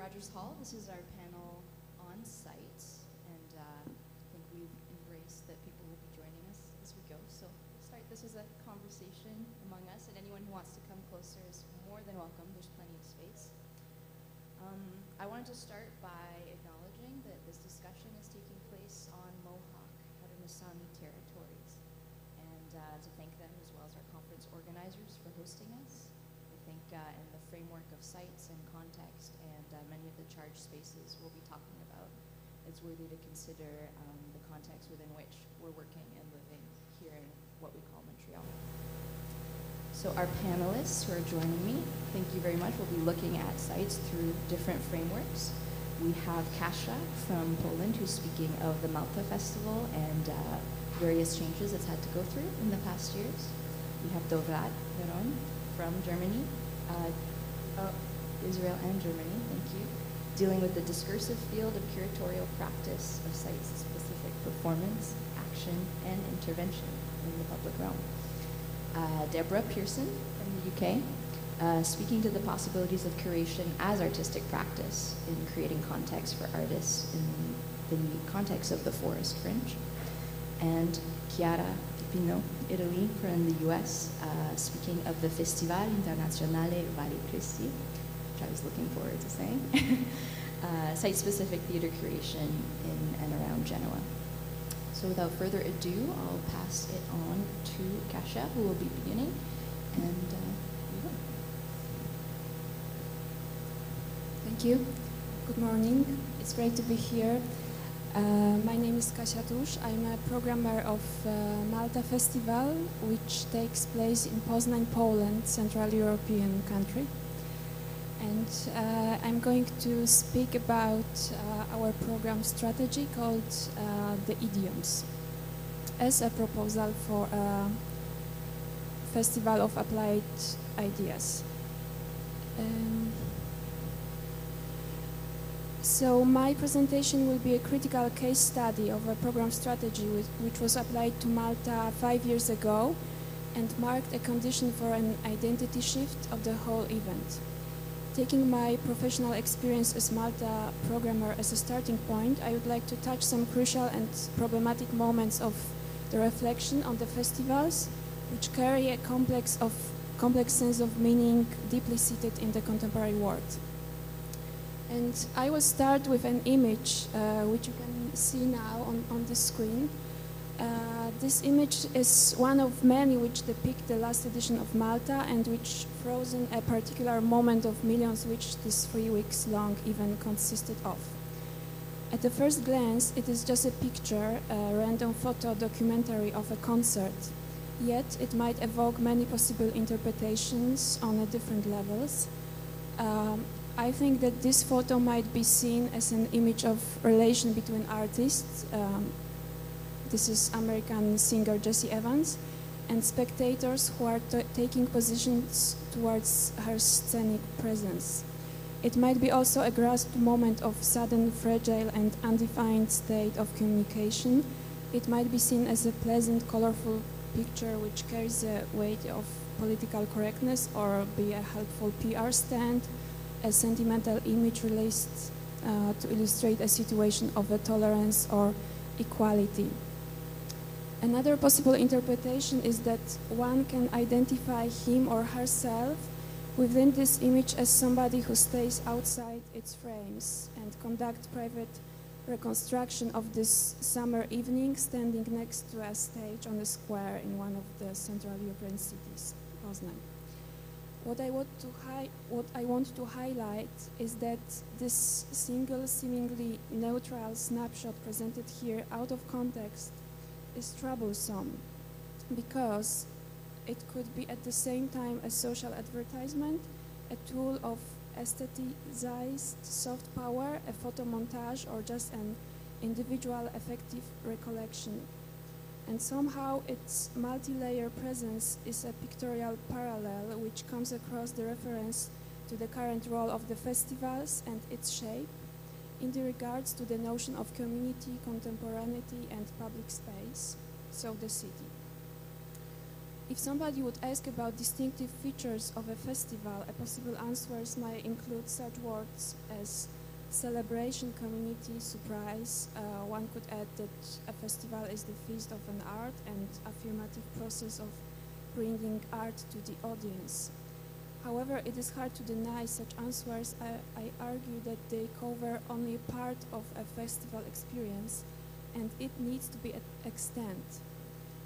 Rogers Hall. This is our panel on site, and I think we've embraced that people will be joining us as we go. So we'll start this as a conversation among us, and anyone who wants to come closer is more than welcome. There's plenty of space. I wanted to start by acknowledging that this discussion is taking place on Mohawk, Haudenosaunee territories, and to thank them as well as our conference organizers for hosting us. I think in the framework of sites and context and many of the charged spaces we'll be talking about, it's worthy to consider the context within which we're working and living here in what we call Montreal. So our panelists who are joining me, thank you very much. We'll be looking at sites through different frameworks. We have Kasia from Poland, who's speaking of the Malta Festival and various changes it's had to go through in the past years. We have Dovrat Veron from Germany, Israel and Germany, thank you, dealing with the discursive field of curatorial practice of site-specific performance, action, and intervention in the public realm. Deborah Pearson from the UK, speaking to the possibilities of curation as artistic practice in creating context for artists in the context of the forest fringe. And Chiara Pipino, Italy, from the US, speaking of the Festival Internazionale Valli Cristi, which I was looking forward to saying, site-specific theater creation in and around Genoa. So without further ado, I'll pass it on to Kasia, who will be beginning, and you will. Thank you. Good morning. It's great to be here. My name is Kasia Tusz. I'm a programmer of Malta Festival, which takes place in Poznań, Poland, Central European country. And I'm going to speak about our program strategy called the Idioms as a proposal for a festival of applied ideas. So my presentation will be a critical case study of a program strategy which was applied to Malta 5 years ago and marked a condition for an identity shift of the whole event. Taking my professional experience as Malta programmer as a starting point, I would like to touch some crucial and problematic moments of the reflection on the festivals, which carry a complex sense of meaning deeply seated in the contemporary world. And I will start with an image, which you can see now on the screen. This image is one of many which depict the last edition of Malta and which frozen a particular moment of millions which this 3 weeks long event consisted of. At the first glance, it is just a picture, a random photo documentary of a concert, yet it might evoke many possible interpretations on different levels. I think that this photo might be seen as an image of relation between artists. This is American singer Jesse Evans, and spectators who are taking positions towards her scenic presence. It might be also a grasped moment of sudden, fragile and undefined state of communication. It might be seen as a pleasant, colorful picture which carries the weight of political correctness, or be a helpful PR stand, a sentimental image released to illustrate a situation of tolerance or equality. Another possible interpretation is that one can identify him or herself within this image as somebody who stays outside its frames and conduct private reconstruction of this summer evening standing next to a stage on a square in one of the Central European cities, Poznań. What I want to highlight is that this single, seemingly neutral snapshot presented here out of context is troublesome because it could be at the same time a social advertisement, a tool of aestheticized soft power, a photo montage, or just an individual affective recollection. And somehow its multi-layer presence is a pictorial parallel which comes across the reference to the current role of the festivals and its shape in the regards to the notion of community, contemporaneity, and public space, so the city. If somebody would ask about distinctive features of a festival, a possible answers might include such words as celebration, community, surprise. One could add that a festival is the feast of an art and affirmative process of bringing art to the audience. However, it is hard to deny such answers. I argue that they cover only a part of a festival experience, and it needs to be extended.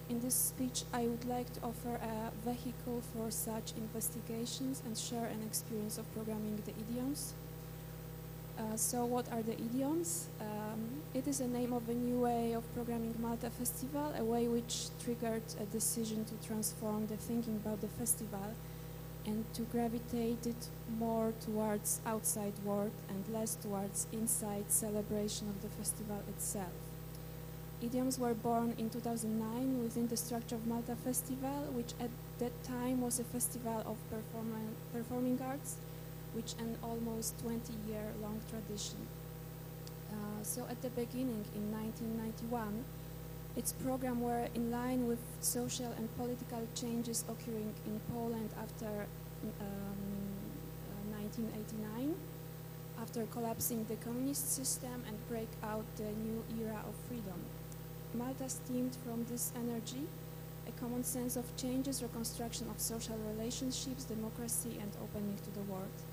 In this speech, I would like to offer a vehicle for such investigations and share an experience of programming the idioms. So what are the idioms? It is a name of a new way of programming Malta Festival, a way which triggered a decision to transform the thinking about the festival and to gravitate it more towards outside world and less towards inside celebration of the festival itself. Idioms were born in 2009 within the structure of Malta Festival, which at that time was a festival of performing arts, which an almost 20-year-long tradition. So at the beginning, in 1991, its program were in line with social and political changes occurring in Poland after 1989, after collapsing the communist system and break out the new era of freedom. Malta stemmed from this energy, a common sense of changes, reconstruction of social relationships, democracy, and opening to the world.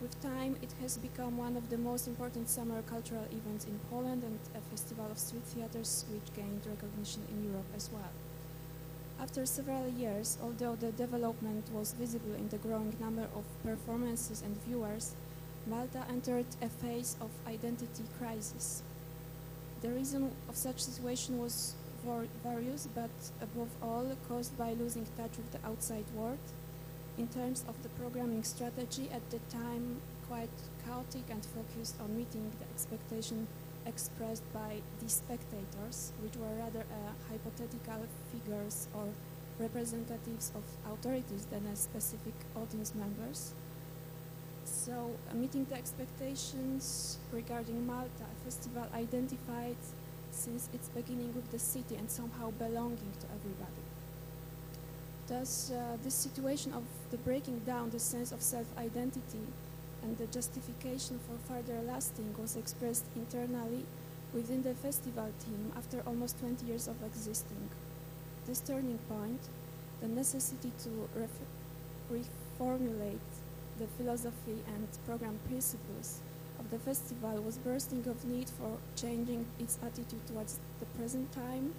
With time, it has become one of the most important summer cultural events in Poland and a festival of street theaters which gained recognition in Europe as well. After several years, although the development was visible in the growing number of performances and viewers, Malta entered a phase of identity crisis. The reason of such situation was various, but above all caused by losing touch with the outside world. In terms of the programming strategy, at the time quite chaotic and focused on meeting the expectation expressed by the spectators, which were rather hypothetical figures or representatives of authorities than as specific audience members. So, meeting the expectations regarding Malta, a festival identified since its beginning with the city and somehow belonging to everybody. Thus, this situation of the breaking down the sense of self-identity and the justification for further lasting was expressed internally within the festival team after almost 20 years of existing. This turning point, the necessity to reformulate the philosophy and program principles of the festival was bursting of need for changing its attitude towards the present time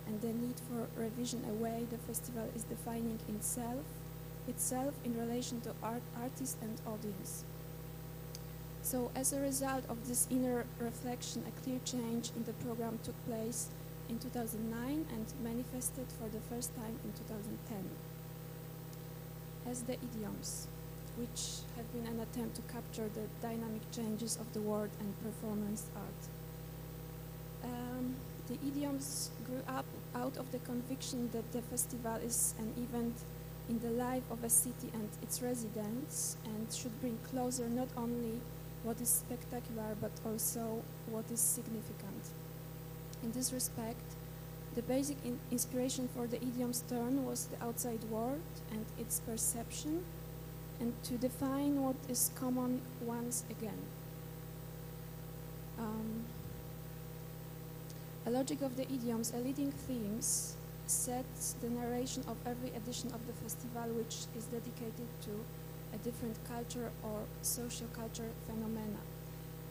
and the need for revision away the festival is defining itself in relation to artist and audience. So as a result of this inner reflection, a clear change in the program took place in 2009 and manifested for the first time in 2010. As the idioms, which have been an attempt to capture the dynamic changes of the world and performance art. The idioms grew up out of the conviction that the festival is an event in the life of a city and its residents and should bring closer not only what is spectacular but also what is significant. In this respect, the basic inspiration for the idiom's turn was the outside world and its perception, and to define what is common once again. A logic of the idioms, a leading themes, sets the narration of every edition of the festival, which is dedicated to a different culture or socio-culture phenomena.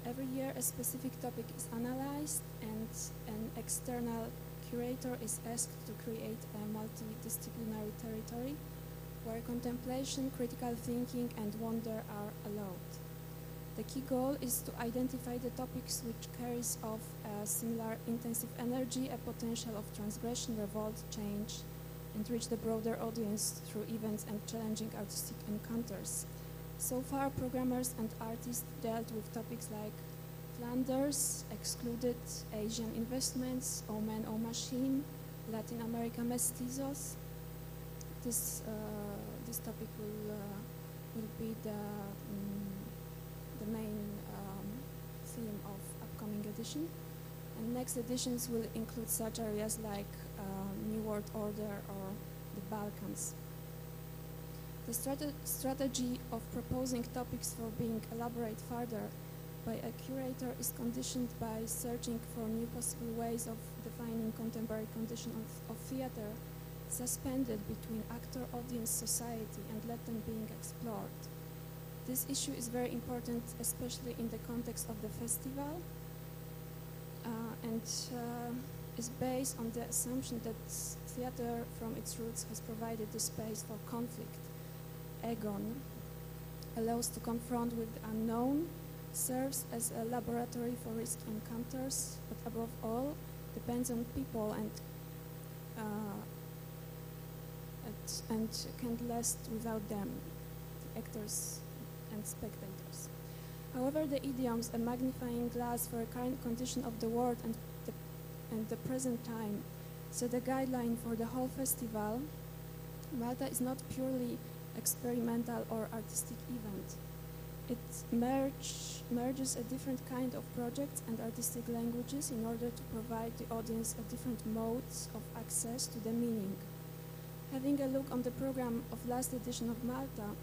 Every year a specific topic is analyzed and an external curator is asked to create a multidisciplinary territory where contemplation, critical thinking and wonder are allowed. The key goal is to identify the topics which carries off a similar intensive energy, a potential of transgression, revolt, change, and reach the broader audience through events and challenging artistic encounters. So far, programmers and artists dealt with topics like Flanders, excluded Asian investments, O Man, O Machine, Latin America mestizos. This topic will be the main theme of upcoming edition. And next editions will include such areas like New World Order or the Balkans. The strategy of proposing topics for being elaborated further by a curator is conditioned by searching for new possible ways of defining contemporary condition of theater, suspended between actor-audience society and let them being explored. This issue is very important, especially in the context of the festival, and is based on the assumption that theater from its roots has provided the space for conflict. Agon allows to confront with the unknown, serves as a laboratory for risk encounters, but above all, depends on people and can't last without them, the actors and spectators. However, the idioms, a magnifying glass for a current condition of the world and the present time, set a guideline for the whole festival. Malta is not purely experimental or artistic event. It merges a different kind of projects and artistic languages in order to provide the audience a different modes of access to the meaning. Having a look on the program of last edition of Malta,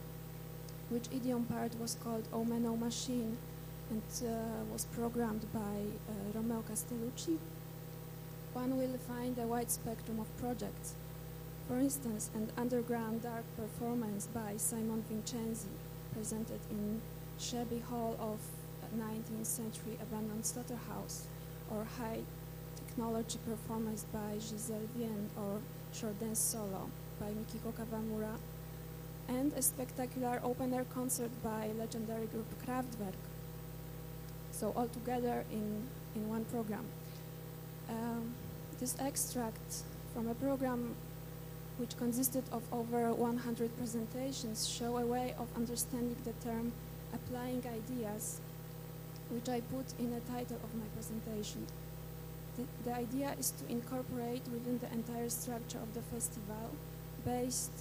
which idiom part was called O Man, O Machine, and was programmed by Romeo Castellucci, one will find a wide spectrum of projects. For instance, an underground dark performance by Simon Vincenzi, presented in shabby hall of a 19th century abandoned slaughterhouse, or high technology performance by Giselle Vienne, or short dance solo by Mikiko Kawamura, and a spectacular open-air concert by legendary group Kraftwerk. So all together in one program. This extract from a program which consisted of over 100 presentations show a way of understanding the term applying ideas, which I put in the title of my presentation. The idea is to incorporate within the entire structure of the festival, based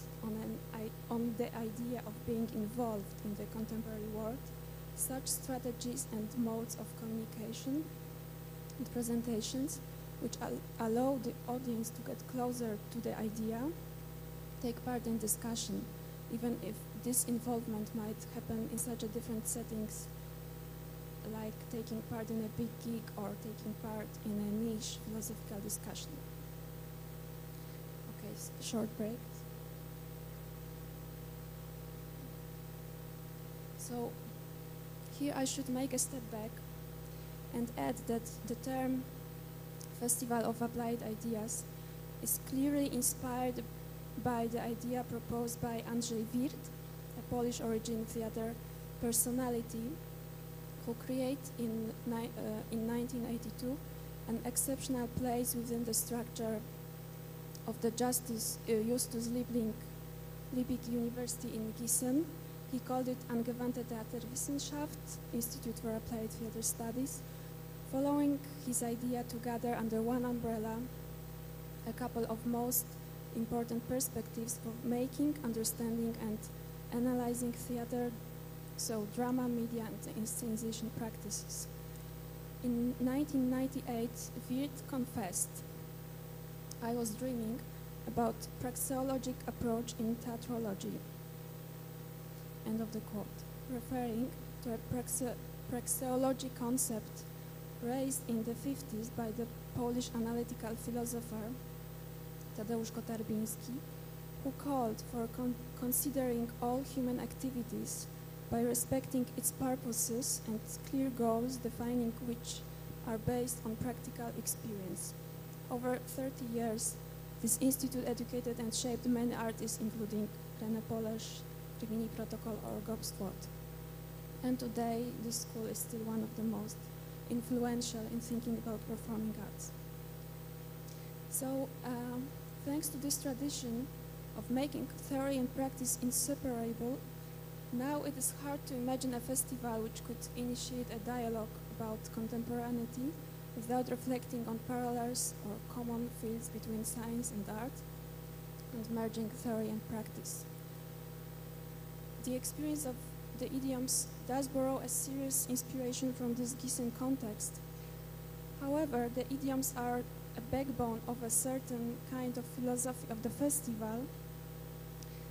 on the idea of being involved in the contemporary world, such strategies and modes of communication and presentations which allow the audience to get closer to the idea, take part in discussion, even if this involvement might happen in such a different settings, like taking part in a big gig or taking part in a niche philosophical discussion. Okay, short break. So here I should make a step back and add that the term Festival of Applied Ideas is clearly inspired by the idea proposed by Andrzej Wirt, a Polish-origin theater personality who created in 1982 an exceptional place within the structure of the Justus Liebig University in Gießen. He called it Angewandte Theaterwissenschaft, Institute for Applied Theater Studies, following his idea to gather under one umbrella a couple of most important perspectives for making, understanding, and analyzing theater, so drama, media, and inscenization practices. In 1998, Wirt confessed, "I was dreaming about praxeologic approach in theatrology," end of the quote, referring to a praxeology concept raised in the 50s by the Polish analytical philosopher Tadeusz Kotarbiński, who called for considering all human activities by respecting its purposes and clear goals, defining which are based on practical experience. Over 30 years, this institute educated and shaped many artists, including René Polesz, Rimini Protocol, or Gobspot. And today, this school is still one of the most influential in thinking about performing arts. So, thanks to this tradition of making theory and practice inseparable, now it is hard to imagine a festival which could initiate a dialogue about contemporaneity without reflecting on parallels or common fields between science and art and merging theory and practice. The experience of the idioms does borrow a serious inspiration from this Gießen context. However, the idioms are a backbone of a certain kind of philosophy of the festival.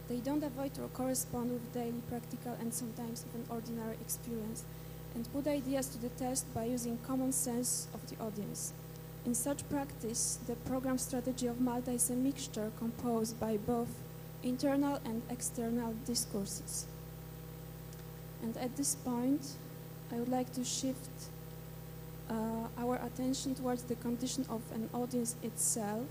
They don't avoid or correspond with daily practical and sometimes even ordinary experience. and put ideas to the test by using common sense of the audience. In such practice, the program strategy of Malta is a mixture composed by both internal and external discourses. And at this point, I would like to shift our attention towards the condition of an audience itself,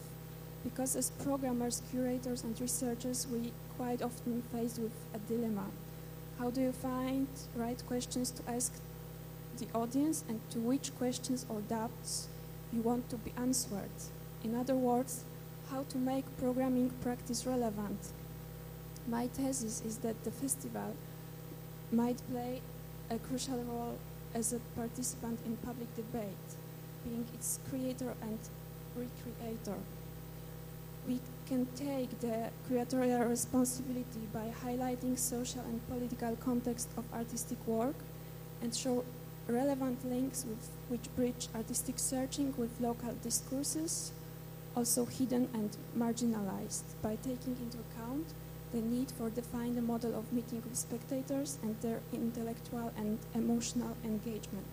because as programmers, curators, and researchers, we quite often faced with a dilemma. How do you find right questions to ask the audience, and to which questions or doubts you want to be answered? In other words, how to make programming practice relevant. My thesis is that the festival might play a crucial role as a participant in public debate, being its creator and recreator. We can take the curatorial responsibility by highlighting social and political context of artistic work and show relevant links which bridge artistic searching with local discourses, also hidden and marginalized, by taking into account the need for defining a model of meeting with spectators and their intellectual and emotional engagement.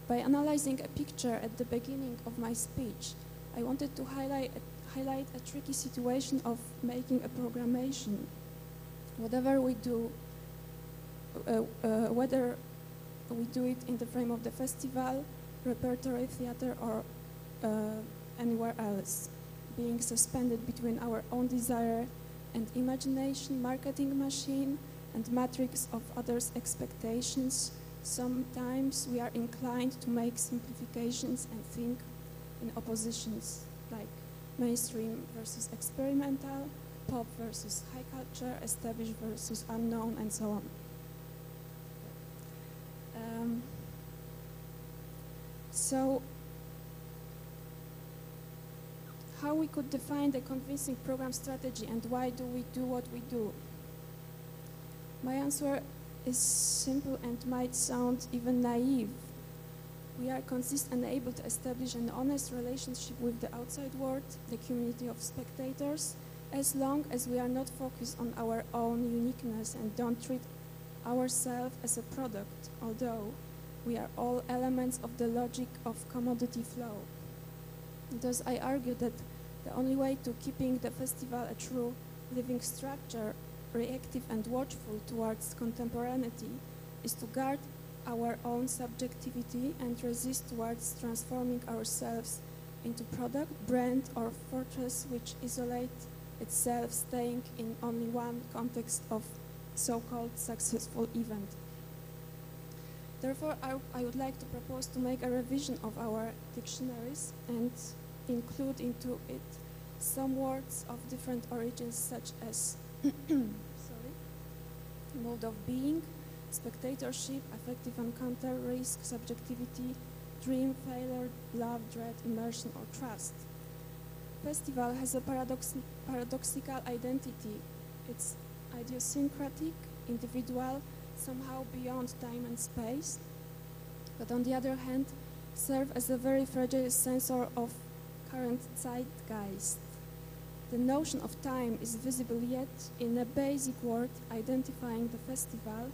By analyzing a picture at the beginning of my speech, I wanted to highlight a tricky situation of making a programmation. Whatever we do, whether we do it in the frame of the festival, repertory theater, or anywhere else, being suspended between our own desire and imagination, marketing machine, and matrix of others' expectations, sometimes we are inclined to make simplifications and think in oppositions, like mainstream versus experimental, pop versus high culture, established versus unknown, and so on. So, how we could define the convincing program strategy, and why do we do what we do? My answer is simple and might sound even naive. We are consistent and able to establish an honest relationship with the outside world, the community of spectators, as long as we are not focused on our own uniqueness and don't treat ourselves as a product, although we are all elements of the logic of commodity flow. Thus, I argue that the only way to keeping the festival a true living structure, reactive and watchful towards contemporaneity, is to guard our own subjectivity and resist towards transforming ourselves into product, brand, or fortress which isolate itself, staying in only one context of so-called successful event. Therefore, I would like to propose to make a revision of our dictionaries and include into it some words of different origins, such as mode of being, spectatorship, affective encounter, risk, subjectivity, dream, failure, love, dread, immersion, or trust. Festival has a paradoxical identity. It's idiosyncratic, individual, somehow beyond time and space, but on the other hand, serve as a very fragile sensor of current zeitgeist. The notion of time is visible, yet in a basic word identifying the festival,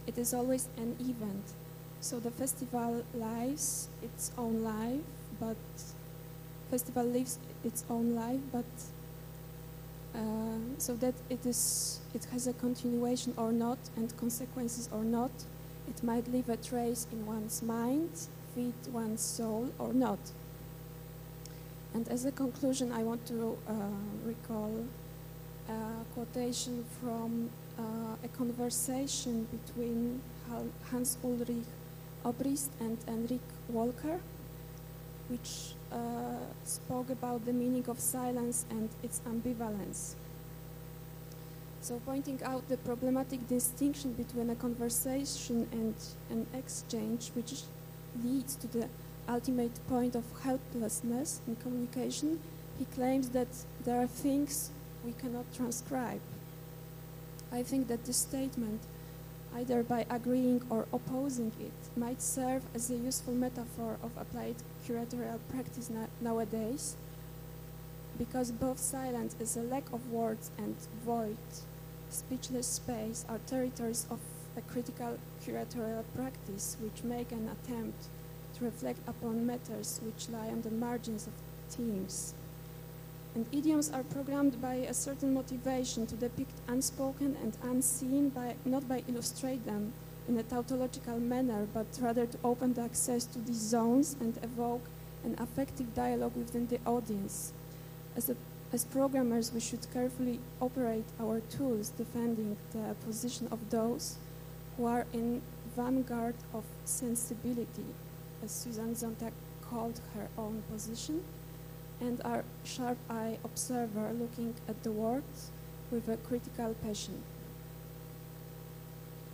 it is always an event. So the festival lives its own life, but festival lives its own life, but so that it has a continuation or not, and consequences or not. It might leave a trace in one's mind, feed one's soul or not. And as a conclusion, I want to recall a quotation from a conversation between Hans-Ulrich Obrist and Enrique Walker, which spoke about the meaning of silence and its ambivalence. So pointing out the problematic distinction between a conversation and an exchange, which leads to the ultimate point of helplessness in communication, he claims that there are things we cannot transcribe. I think that this statement, either by agreeing or opposing it, might serve as a useful metaphor of applied curatorial practice nowadays, because both silence as a lack of words and void, speechless space, are territories of a critical curatorial practice which make an attempt to reflect upon matters which lie on the margins of themes. And idioms are programmed by a certain motivation to depict unspoken and unseen, not by illustrate them in a tautological manner, but rather to open the access to these zones and evoke an affective dialogue within the audience. As programmers, we should carefully operate our tools, defending the position of those who are in vanguard of sensibility, as Susan Sontag called her own position, and our sharp-eye observer looking at the world with a critical passion.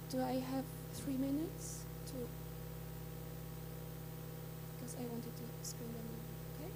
Do I have 3 minutes to, because I wanted to screen them, okay?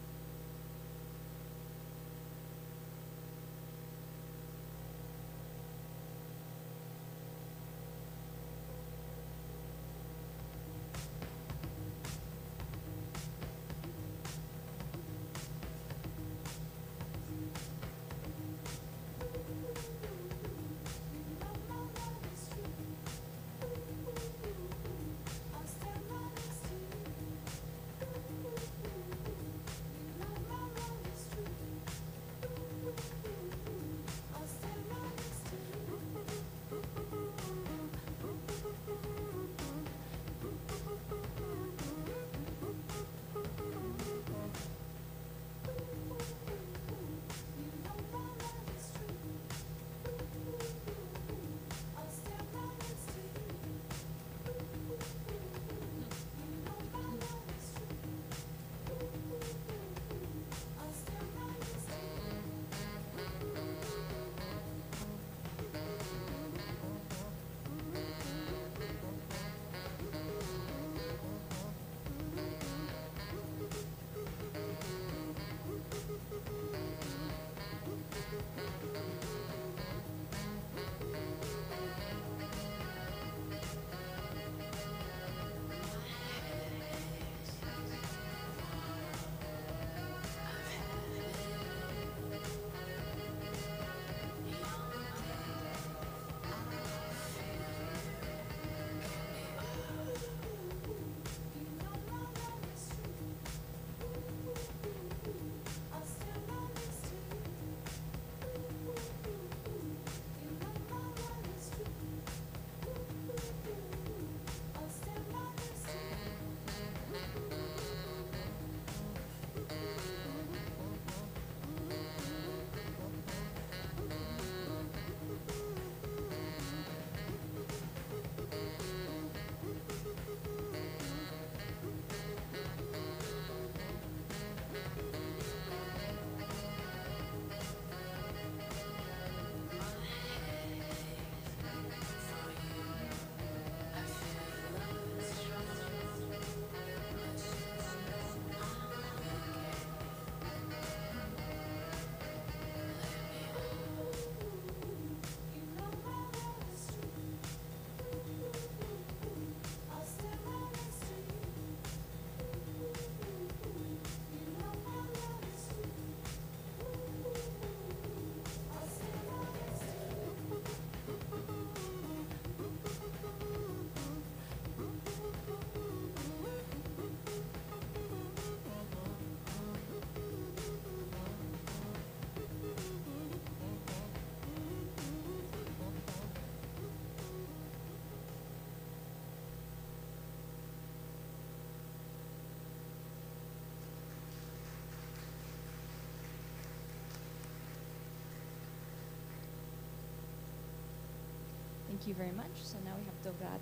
Thank you very much. So now we have Dobrat.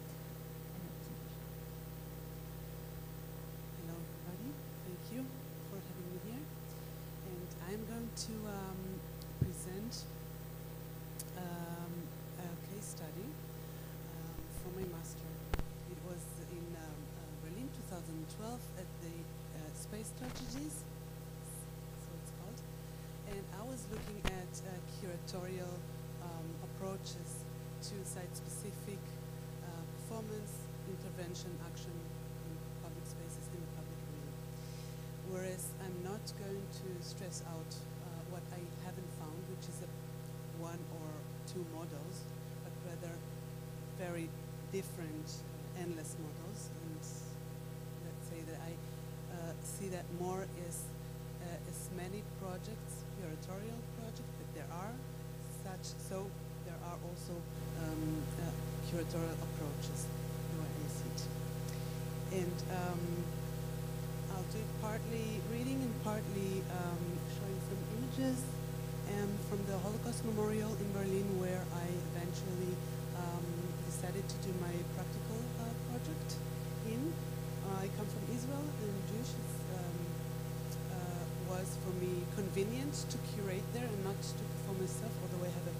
Hello, everybody. Thank you for having me here. And I'm going to present a case study for my master. It was in Berlin, 2012, at the Space Strategies, so it's called. And I was looking at curatorial approaches to site-specific performance, intervention, action in public spaces, in the public arena. Whereas I'm not going to stress out what I haven't found, which is one or two models, but rather very different endless models, and let's say that I see that more as many projects, curatorial projects, that there are such, so there are also curatorial approaches, the way I see it. And I'll do it partly reading and partly showing some images from the Holocaust Memorial in Berlin, where I eventually decided to do my practical project in. I come from Israel, and Jewish was for me convenient to curate there and not to perform myself, although I have a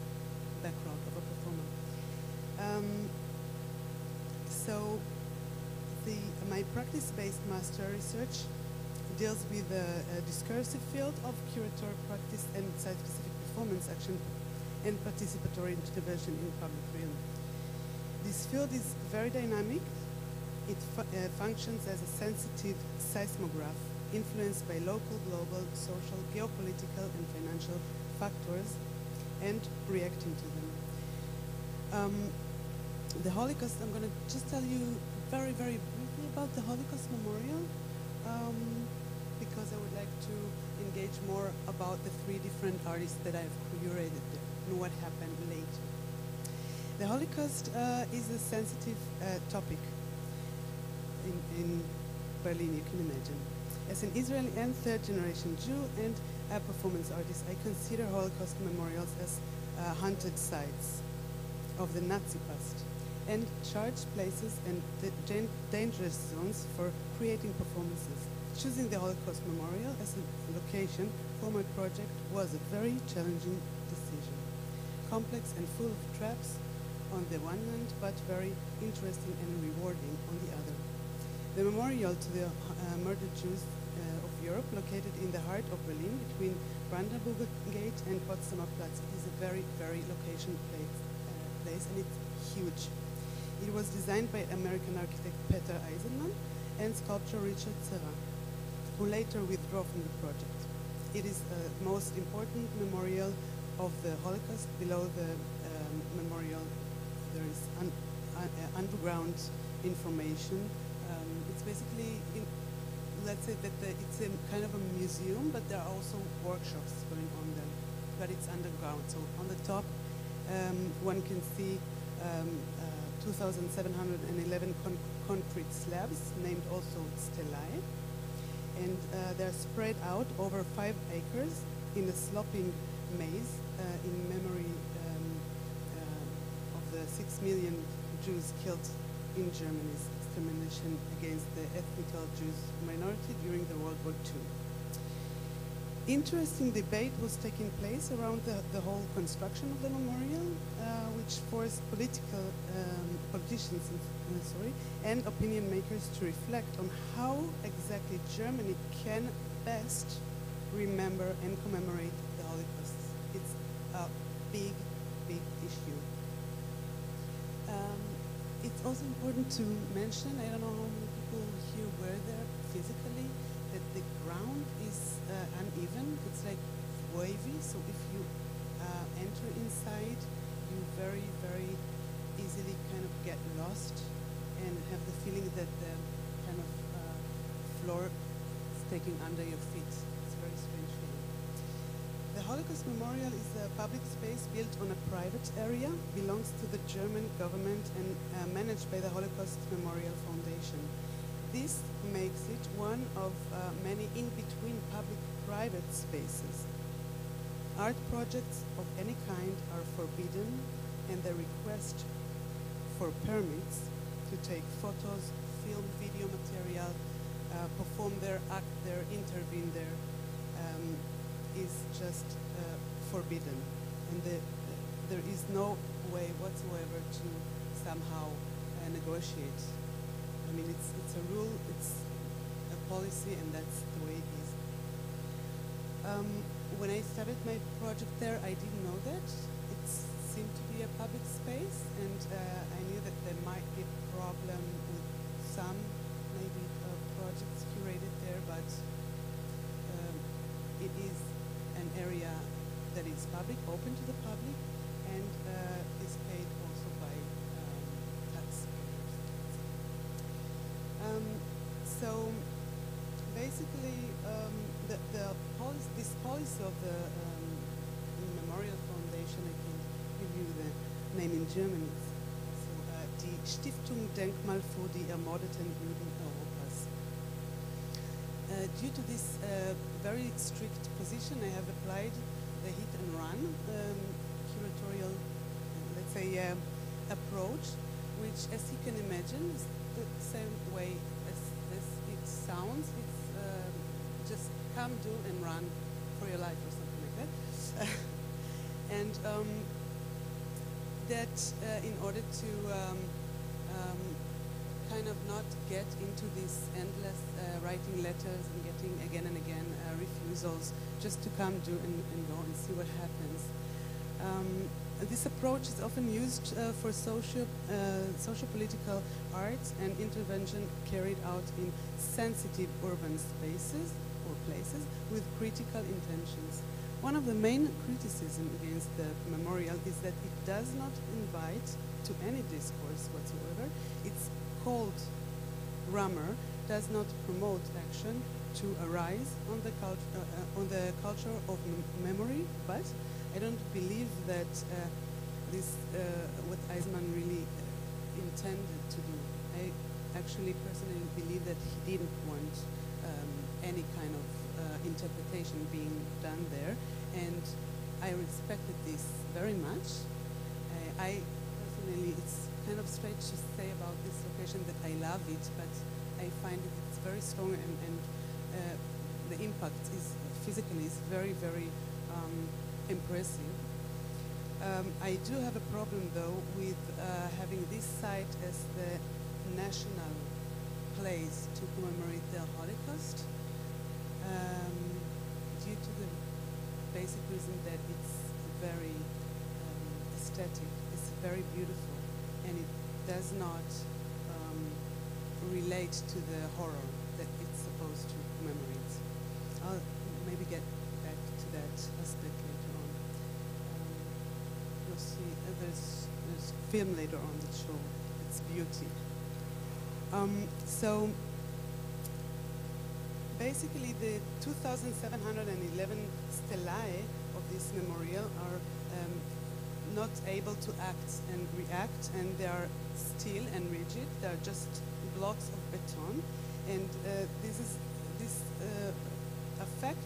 background of a performer. So my practice-based master research deals with the discursive field of curatorial practice and site-specific performance action and participatory intervention in public realm. This field is very dynamic. It functions as a sensitive seismograph influenced by local, global, social, geopolitical, and financial factors and reacting to them. The Holocaust, I'm going to just tell you very, very briefly about the Holocaust Memorial because I would like to engage more about the three different artists that I've curated there and what happened later. The Holocaust is a sensitive topic in Berlin, you can imagine. As an Israeli and third-generation Jew and a performance artist, I consider Holocaust memorials as haunted sites of the Nazi past and charged places and dangerous zones for creating performances. Choosing the Holocaust Memorial as a location for my project was a very challenging decision. Complex and full of traps on the one hand, but very interesting and rewarding on the other. The memorial to the murdered Jews of Europe, located in the heart of Berlin between Brandenburger Gate and Potsdamer Platz, is a very, very location place, and it's huge. It was designed by American architect Peter Eisenman and sculptor Richard Serra, who later withdrew from the project. It is the most important memorial of the Holocaust. Below the memorial, there is underground information. It's basically, let's say that it's a kind of a museum, but there are also workshops going on there. But it's underground. So on the top, one can see 2,711 concrete slabs, named also stelae. And they're spread out over 5 acres in a sloping maze in memory of the 6 million Jews killed in Germany's extermination against the ethnic Jewish minority during the World War II. Interesting debate was taking place around the whole construction of the memorial, which forced politicians and opinion makers to reflect on how exactly Germany can best remember and commemorate the Holocaust. It's a big, big issue. It's also important to mention, I don't know how many people here were there physically, that the ground is uneven. It's like wavy, so if you enter inside, you very, very easily kind of get lost and have the feeling that the kind of floor is taking under your feet. It's a very strange feeling. The Holocaust Memorial is a public space built on a private area, belongs to the German government and managed by the Holocaust Memorial Foundation. This makes it one of many in-between public-private spaces. Art projects of any kind are forbidden, and the request for permits to take photos, film, video material, perform there, act there, intervene there, is just forbidden. And there is no way whatsoever to somehow negotiate. I mean, it's a rule, it's a policy, and that's the way it is. When I started my project there, I didn't know that. It seemed to be a public space, and I knew that there might be a problem with some, maybe, projects curated there, but it is an area that is public, open to the public, and is paid also by taxpayers. so basically, this policy of the Memorial Foundation, I can give you the name in German, it's also die Stiftung Denkmal für die ermordeten Juden Europas. Due to this very strict position, I have applied the hit and run curatorial, let's say, approach, which, as you can imagine, is the same way as it sounds. It's just come, do, and run for your life or something like that. And that in order to kind of not get into this endless writing letters and getting again and again refusals, just to come, do, and go and see what happens. This approach is often used for socio-political arts and intervention carried out in sensitive urban spaces or places with critical intentions. One of the main criticisms against the memorial is that it does not invite to any discourse whatsoever. Its cold grammar does not promote action to arise on the culture of memory, but I don't believe that this what Eisenman really intended to do. I actually personally believe that he didn't want any kind of interpretation being done there, and I respected this very much. I personally, it's kind of strange to say about this location that I love it, but I find it's very strong, and the impact is physically is very, very impressive. I do have a problem though with having this site as the national place to commemorate the Holocaust, due to the basic reason that it's very aesthetic, it's very beautiful, and it does not relate to the horror that it's supposed to commemorate. I'll maybe get back to that aspect later on. You'll see there's film later on that show its beauty. So basically the 2,711 stelae of this memorial are not able to act and react, and they are still and rigid. They are just blocks of beton, and this effect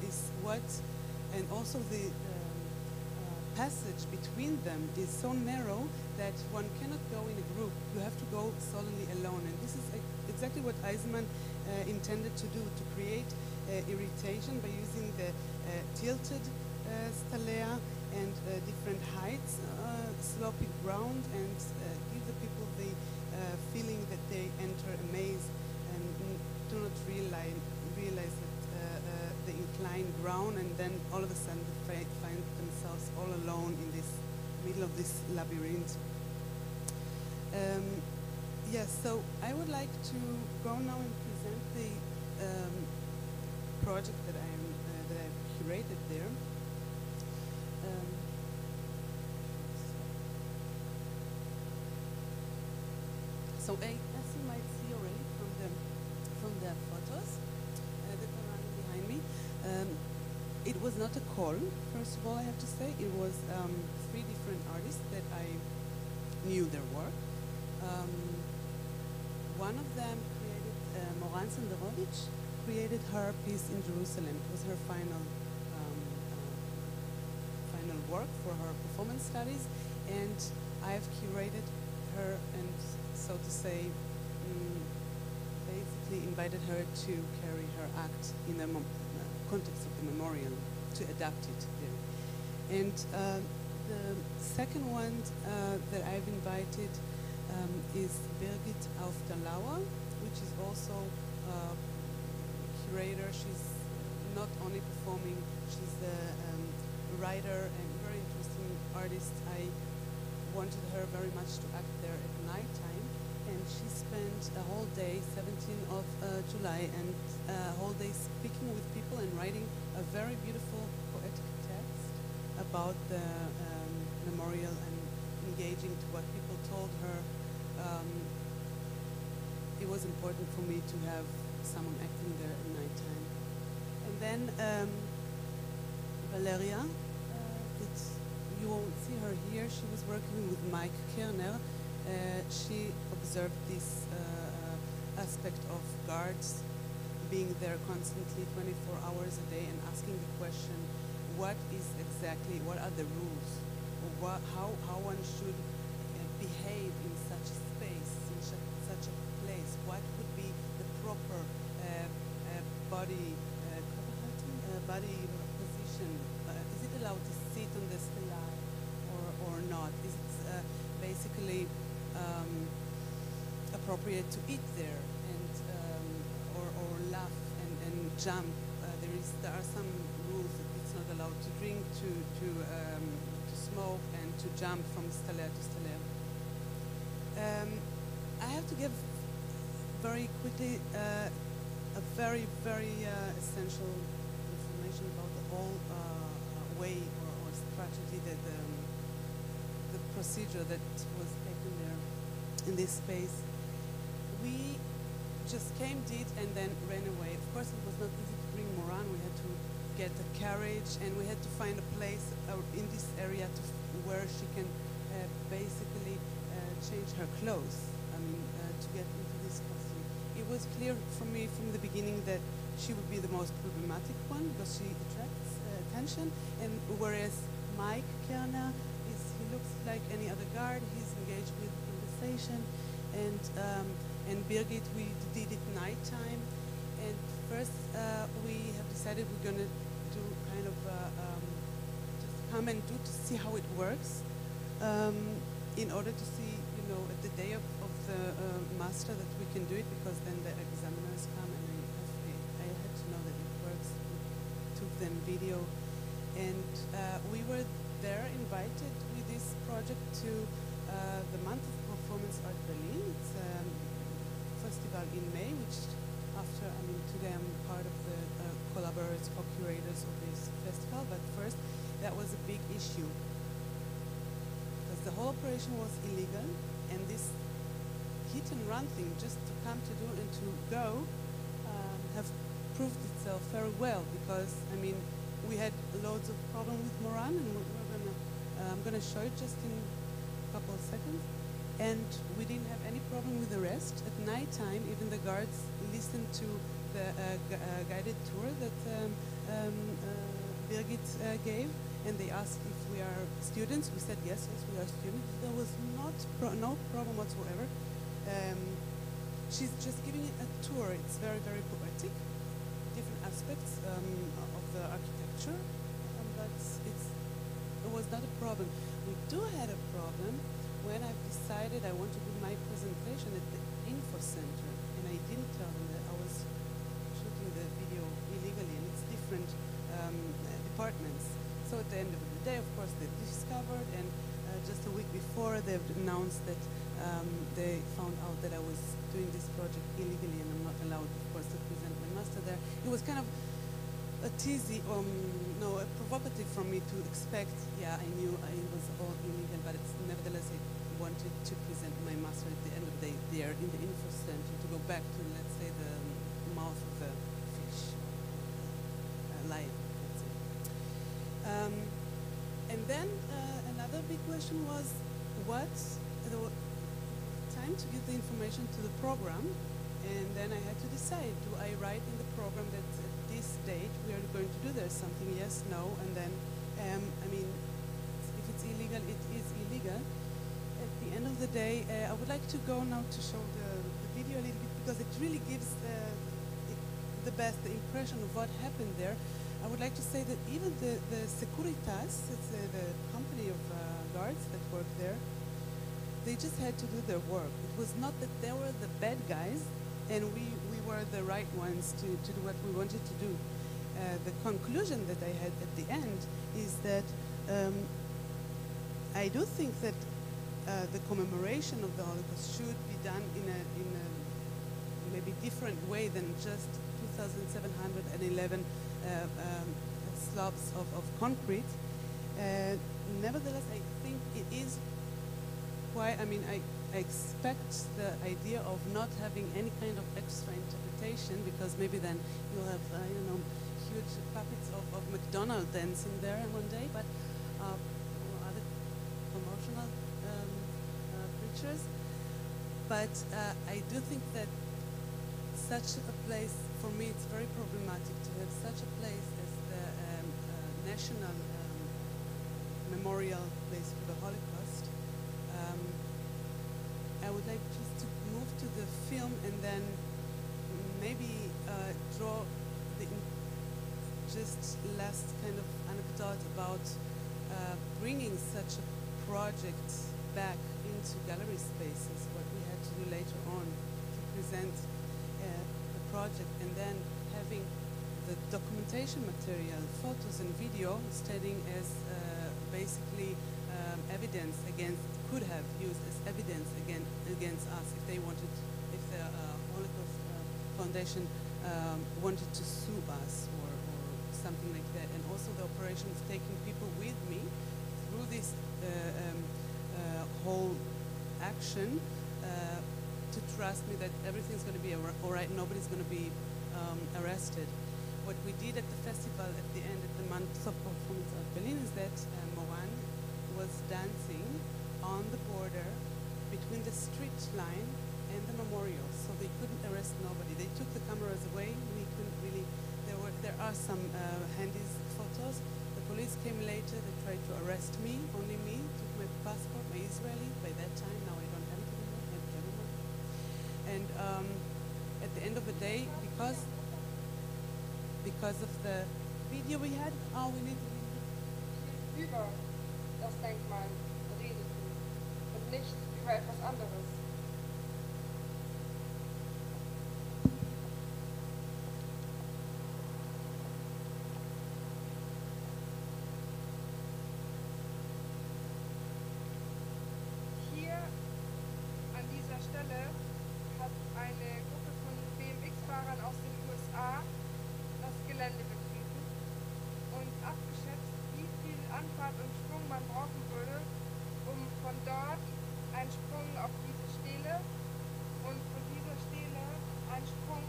is what, and also the passage between them is so narrow that one cannot go in a group. You have to go solely alone, and this is exactly what Eisenman intended to do, to create irritation by using the tilted stalea and different heights, sloping ground, and give the people the feeling that they enter a maze and do not realize that the inclined ground, and then all of a sudden they find themselves all alone in this middle of this labyrinth. Yes, so I would like to go now and present the project that I've curated there. So as you might see already from the photos that are running behind me, it was not a call. First of all, I have to say it was 3 different artists that I knew their work. One of them created, Moran Senderovich, created her piece in Jerusalem. It was her final work for her performance studies, and I've curated her and, so to say, basically invited her to carry her act in the context of the memorial, to adapt it there. And the second one that I've invited is Birgit Aufderlauer, which is also a curator. She's not only performing, she's a writer and very interesting artist. I wanted her very much to act there at night time, and she spent a whole day, 17th of July, and a whole day speaking with people and writing a very beautiful poetic text about the memorial and engaging to what people told her. it was important for me to have someone acting there at nighttime. And then Valeria, that you won't see her here, she was working with Mike Kerner. She observed this aspect of guards being there constantly 24 hours a day and asking the question, what are the rules? Or how one should behave in such a space, in such a place? What would be the proper body position? Is it allowed to sit on the stela or not? Is it basically appropriate to eat there and or laugh and jump? There are some rules that it's not allowed to drink, to smoke, and to jump from stela to stela. I have to give very quickly a very essential information about the whole way or strategy that the procedure that was taken there in this space. We just came, did, and then ran away. Of course, it was not easy to bring Moran. We had to get a carriage, and we had to find a place in this area where she can basically change her clothes. I mean, to get into this costume. It was clear for me from the beginning that she would be the most problematic one because she attracts attention, and whereas Mike Kerner he looks like any other guard. He's engaged with conversation, and Birgit, we did it nighttime. And first, we have decided we're going to do kind of just come and do to see how it works, in order to see, at the day of the master that we can do it, because then the examiners come, and I had to know that it works. We took them video, and we were there invited with this project to the month of performance art Berlin. It's festival in May, which today I'm part of the collaborators, co-curators of this festival, but first, that was a big issue. Because the whole operation was illegal, and this hit and run thing, just to come to do and to go, have proved itself very well, because, we had loads of problems with Moran, and I'm gonna show it just in a couple of seconds. And we didn't have any problem with the rest. At nighttime, even the guards listened to the guided tour that Birgit gave, and they asked if we are students. We said yes, we are students. There was no problem whatsoever. She's just giving it a tour. It's very poetic, different aspects of the architecture, but it was not a problem. We do had a problem when I've decided I want to do my presentation at the Info Center, and I didn't tell them that I was shooting the video illegally, and it's different departments. So at the end of the day, of course, they discovered, and just a week before, they've announced that they found out that I was doing this project illegally, and I'm not allowed, of course, to present my master there. It was kind of a provocative for me to expect. Yeah, I knew it was all illegal, but nevertheless, I wanted to present my master at the end of the day there in the Info Center, to go back to, let's say, the mouth of the fish, lion, let's say. And then another big question was, what's the time to give the information to the program? And then I had to decide, do I write in the program that at this date we are going to do this something, yes, no, and then, if it's illegal, it is illegal. At the end of the day, I would like to go now to show the video a little bit, because it really gives the impression of what happened there. I would like to say that even the Securitas, it's the company of guards that work there, they just had to do their work. It was not that they were the bad guys, and we were the right ones to do what we wanted to do. The conclusion that I had at the end is that I do think that the commemoration of the Holocaust should be done in a maybe different way than just 2,711 slabs of concrete. Nevertheless, I think it is quite, I mean, I expect the idea of not having any kind of extra interpretation, because maybe then you'll have, huge puppets of McDonald's dancing there one day, but or other promotional preachers. But I do think that such a place, for me, it's very problematic to have such a place as the national memorial place for the Holocaust. I would like just to move to the film and then maybe draw the just last kind of anecdote about bringing such a project back into gallery spaces, what we had to do later on to present the project, and then having the documentation material, photos and video, standing as basically evidence against, could have used as evidence against us if they wanted, if the Holocaust Foundation wanted to sue us or something like that. And also the operation of taking people with me through this whole action to trust me that everything's going to be all right, nobody's going to be arrested. What we did at the festival at the end, at the month of performance of Berlin, is that Moran was dancing on the border between the street line and the memorial, so they couldn't arrest nobody. They took the cameras away. We couldn't really. There are some handy photos. The police came later. They tried to arrest me, only me. Took my passport, my Israeli. By that time, now I don't have it anymore. I have German one. And at the end of the day, because of the video we had, we need to. Über das Denkmal redet und nicht über etwas anderes. Hier an dieser Stelle hat eine Gruppe von BMX-Fahrern aus den USA das Gelände betreten und abgeschätzt, wie viel Anfahrt und Sprung man brauchen würde, um von dort einen Sprung auf diese Stele und von dieser Stele einen Sprung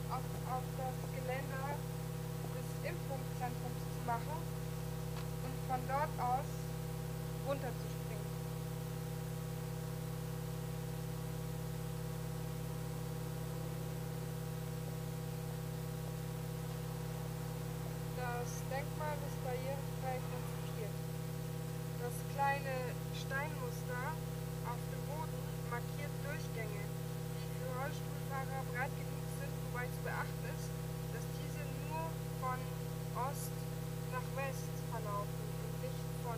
auf das Geländer des Impfungszentrums zu machen und von dort aus runterzuspringen. Das Denkmal ist barrierefrei konzipiert. Das kleine Steinmuster auf dem Boden markiert Durchgänge, die für Rollstuhlfahrer breit genug sind, wobei zu beachten ist, dass diese nur von Ost nach West verlaufen und nicht von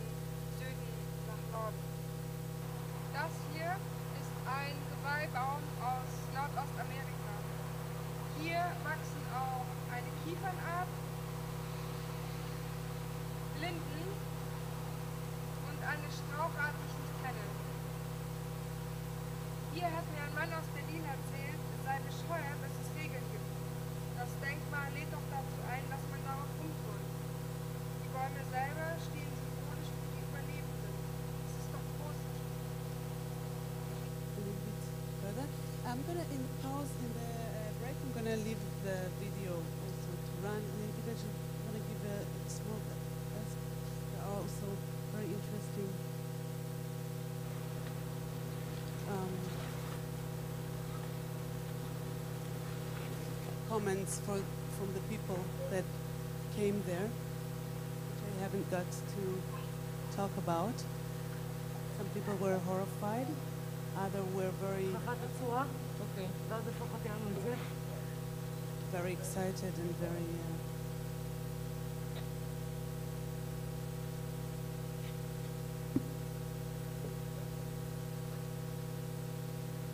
Süden nach Norden. Das hier ist ein Geweihbaum aus Nordostamerika. Hier wachsen auch eine Kiefernart, Linden und eine Strauchart, die ich nicht kenne. Hier hat mir ein Mann aus Berlin erzählt, es sei bescheuert, dass es Regeln gibt. Das Denkmal lädt doch dazu ein, dass man darauf rumturnt. Die Bäume selber stehen symbolisch für die Überlebenden. Das ist doch positiv. A little bit further. I'm gonna pause in the break. I'm gonna leave the video also to run a little bit. I just want to give a small. There are also very interesting comments from the people that came there, which I haven't got to talk about. Some people were horrified, others were very excited and very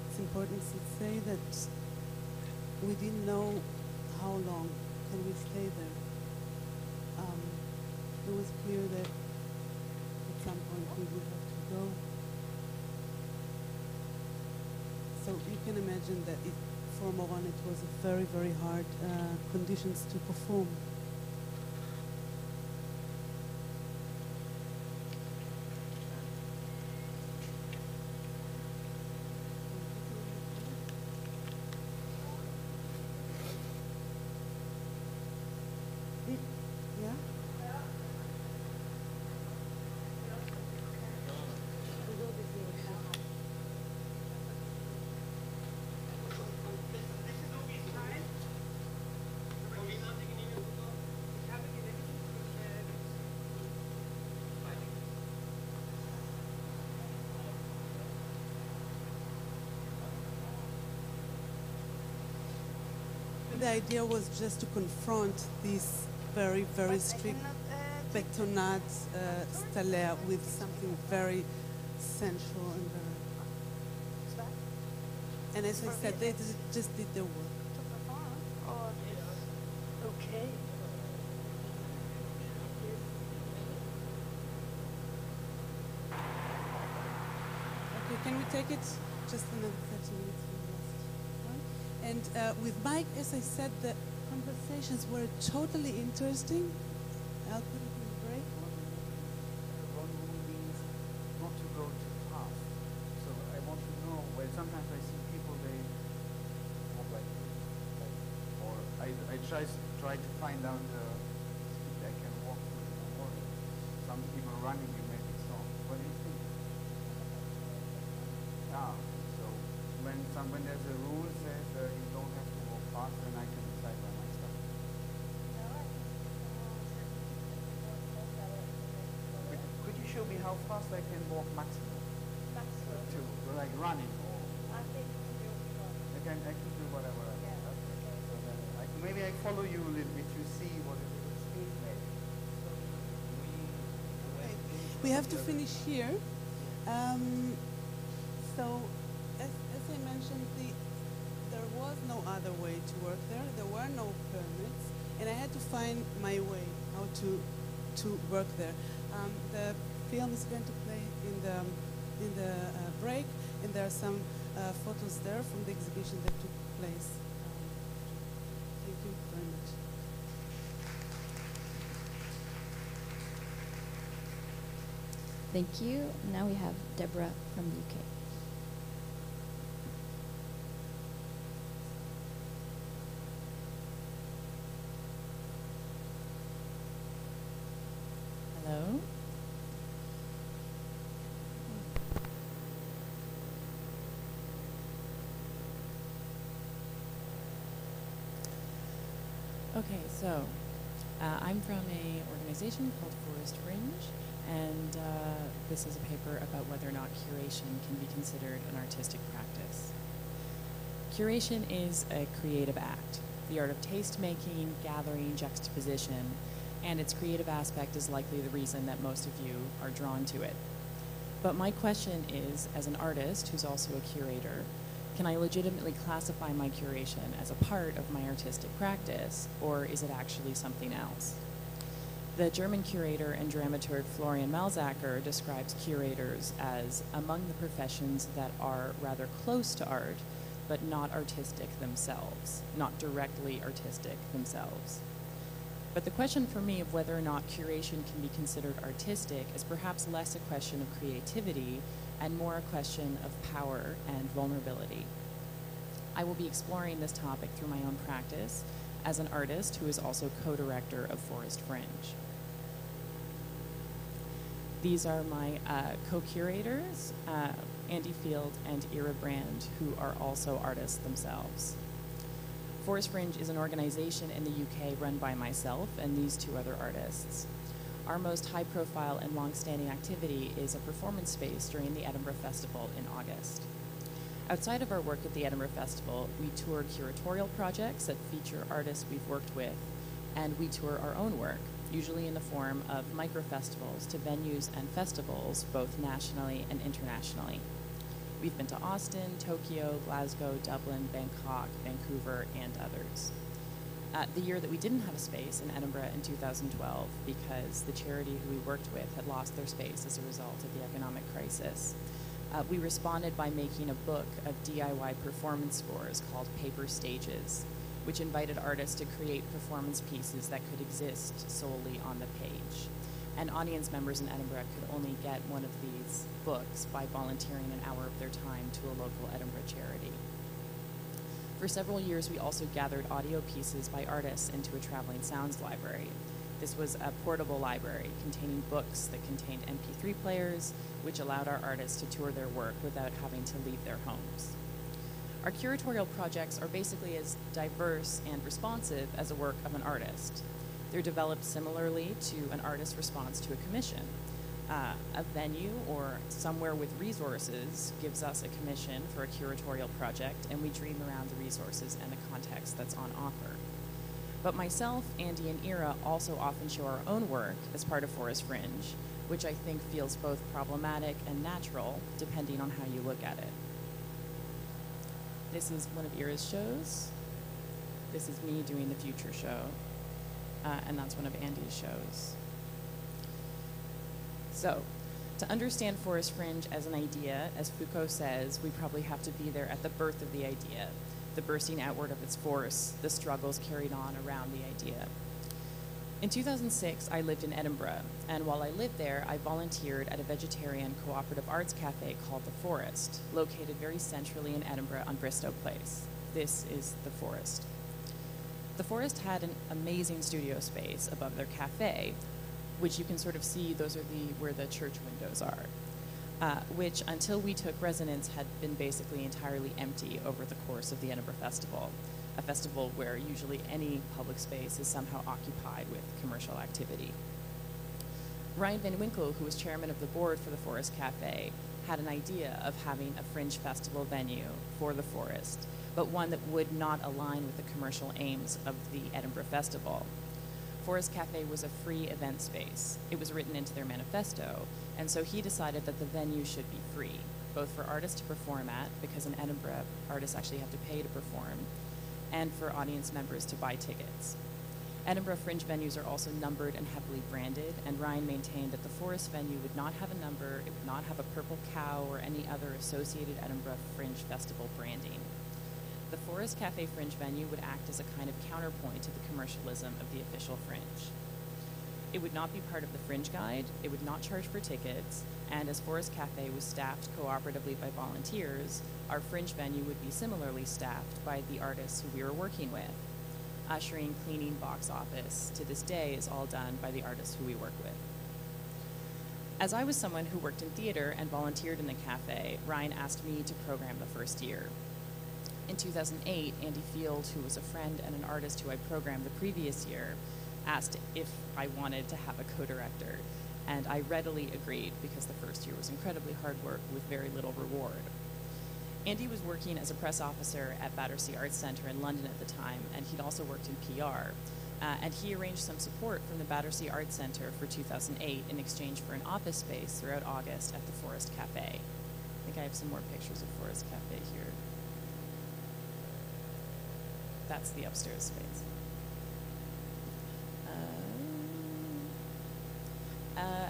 it's important to say that we didn't know how long can we stay there. It was clear that at some point we would have to go. So you can imagine that for Moran it was a very, very hard conditions to perform. the idea was just to confront this very, very strict Betonat stelae with something very sensual and very... And as I said, they just did their work. Okay. Okay, can we take it just another 30 minutes from the last one? And with Mike, as I said, the conversations were totally interesting. I'll put it in the break. One rule means not to go too fast. So I want to know, well, sometimes I see people, they walk like or I try to find out the speed I can walk with in the morning. Some people running, you make it stop. What do you think? Yeah, so when there's a rule says you don't have to walk fast, then I can decide by myself. Could you show me how fast I can walk maximum? Like running or? I can do whatever I want. Okay. So then maybe I follow you a little bit to see what is the speed maybe. We have to finish here. So, as I mentioned, there was no other way to work there. There were no permits, and I had to find my way how to work there. The film is going to play in the break, and there are some photos there from the exhibition that took place. Thank you very much. Thank you. Now we have Deborah from the UK. Hello. Okay, so I'm from an organization called Forest Fringe, and this is a paper about whether or not curation can be considered an artistic practice. Curation is a creative act, the art of taste-making, gathering, juxtaposition, and its creative aspect is likely the reason that most of you are drawn to it. But my question is, as an artist who's also a curator, can I legitimately classify my curation as a part of my artistic practice, or is it actually something else? The German curator and dramaturg Florian Malzacker describes curators as among the professions that are rather close to art, but not artistic themselves, not directly artistic themselves. But the question for me of whether or not curation can be considered artistic is perhaps less a question of creativity and more a question of power and vulnerability. I will be exploring this topic through my own practice as an artist who is also co-director of Forest Fringe. These are my co-curators, Andy Field and Ira Brand, who are also artists themselves. Forest Fringe is an organization in the UK run by myself and these two other artists. Our most high-profile and long-standing activity is a performance space during the Edinburgh Festival in August. Outside of our work at the Edinburgh Festival, we tour curatorial projects that feature artists we've worked with, and we tour our own work, usually in the form of micro-festivals to venues and festivals, both nationally and internationally. We've been to Austin, Tokyo, Glasgow, Dublin, Bangkok, Vancouver, and others. The year that we didn't have a space in Edinburgh in 2012, because the charity who we worked with had lost their space as a result of the economic crisis, we responded by making a book of DIY performance scores called Paper Stages, which invited artists to create performance pieces that could exist solely on the page. And audience members in Edinburgh could only get one of these books by volunteering an hour of their time to a local Edinburgh charity. For several years, we also gathered audio pieces by artists into a traveling sounds library. This was a portable library containing books that contained MP3 players, which allowed our artists to tour their work without having to leave their homes. Our curatorial projects are basically as diverse and responsive as a work of an artist. They're developed similarly to an artist's response to a commission. A venue or somewhere with resources gives us a commission for a curatorial project, and we dream around the resources and the context that's on offer. But myself, Andy, and Ira also often show our own work as part of Forest Fringe, which I think feels both problematic and natural, depending on how you look at it. This is one of Ira's shows. This is me doing the Future show, and that's one of Andy's shows. So, to understand Forest Fringe as an idea, as Foucault says, we probably have to be there at the birth of the idea, the bursting outward of its force, the struggles carried on around the idea. In 2006, I lived in Edinburgh, and while I lived there, I volunteered at a vegetarian cooperative arts cafe called The Forest, located very centrally in Edinburgh on Bristow Place. This is The Forest. The Forest had an amazing studio space above their cafe, which you can sort of see, those are where the church windows are, which until we took residence had been basically entirely empty over the course of the Edinburgh Festival, a festival where usually any public space is somehow occupied with commercial activity. Ryan Van Winkle, who was chairman of the board for the Forest Cafe, had an idea of having a fringe festival venue for the Forest, but one that would not align with the commercial aims of the Edinburgh Festival. Forest Cafe was a free event space. It was written into their manifesto, and so he decided that the venue should be free, both for artists to perform at, because in Edinburgh, artists actually have to pay to perform, and for audience members to buy tickets. Edinburgh Fringe venues are also numbered and heavily branded, and Ryan maintained that the Forest venue would not have a number, it would not have a purple cow or any other associated Edinburgh Fringe Festival branding. The Forest Cafe Fringe venue would act as a kind of counterpoint to the commercialism of the official Fringe. It would not be part of the Fringe Guide, it would not charge for tickets, and as Forest Cafe was staffed cooperatively by volunteers, our Fringe venue would be similarly staffed by the artists who we were working with. Ushering, cleaning, box office, to this day is all done by the artists who we work with. As I was someone who worked in theater and volunteered in the cafe, Ryan asked me to program the first year. In 2008, Andy Field, who was a friend and an artist who I programmed the previous year, asked if I wanted to have a co-director, and I readily agreed because the first year was incredibly hard work with very little reward. Andy was working as a press officer at Battersea Arts Centre in London at the time, and he'd also worked in PR, and he arranged some support from the Battersea Arts Centre for 2008 in exchange for an office space throughout August at the Forest Cafe. I think I have some more pictures of Forest Cafe here. That's the upstairs space.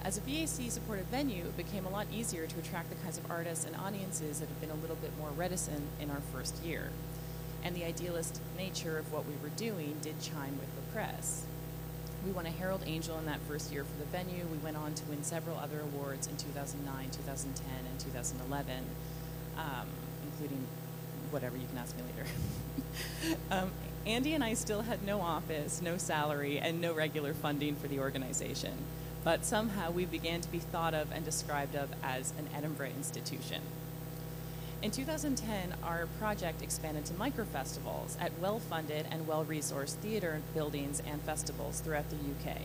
As a BAC-supported venue, it became a lot easier to attract the kinds of artists and audiences that had been a little bit more reticent in our first year. And the idealist nature of what we were doing did chime with the press. We won a Herald Angel in that first year for the venue. We went on to win several other awards in 2009, 2010, and 2011, including whatever, you can ask me later. Andy and I still had no office, no salary, and no regular funding for the organization. But somehow we began to be thought of and described of as an Edinburgh institution. In 2010, our project expanded to micro-festivals at well-funded and well-resourced theater buildings and festivals throughout the UK.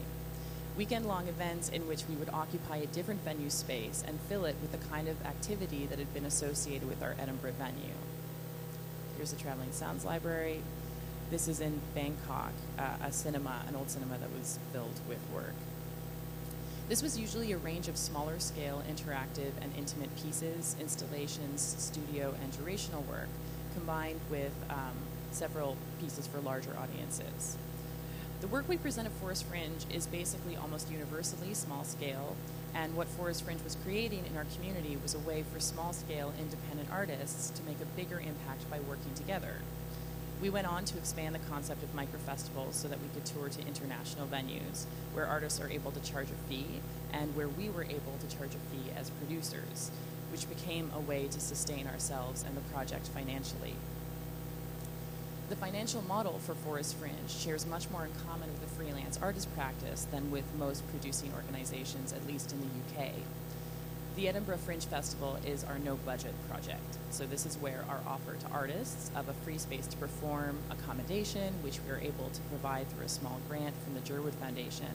Weekend-long events in which we would occupy a different venue space and fill it with the kind of activity that had been associated with our Edinburgh venue. Here's the Traveling Sounds Library. This is in Bangkok, a cinema, an old cinema that was filled with work. This was usually a range of smaller scale, interactive, and intimate pieces, installations, studio, and durational work, combined with several pieces for larger audiences. The work we present at Forest Fringe is basically almost universally small scale, and what Forest Fringe was creating in our community was a way for small scale, independent artists to make a bigger impact by working together. We went on to expand the concept of micro-festivals so that we could tour to international venues, where artists are able to charge a fee, and where we were able to charge a fee as producers, which became a way to sustain ourselves and the project financially. The financial model for Forest Fringe shares much more in common with the freelance artist practice than with most producing organizations, at least in the UK. The Edinburgh Fringe Festival is our no-budget project. So this is where our offer to artists of a free space to perform, accommodation, which we are able to provide through a small grant from the Jerwood Foundation,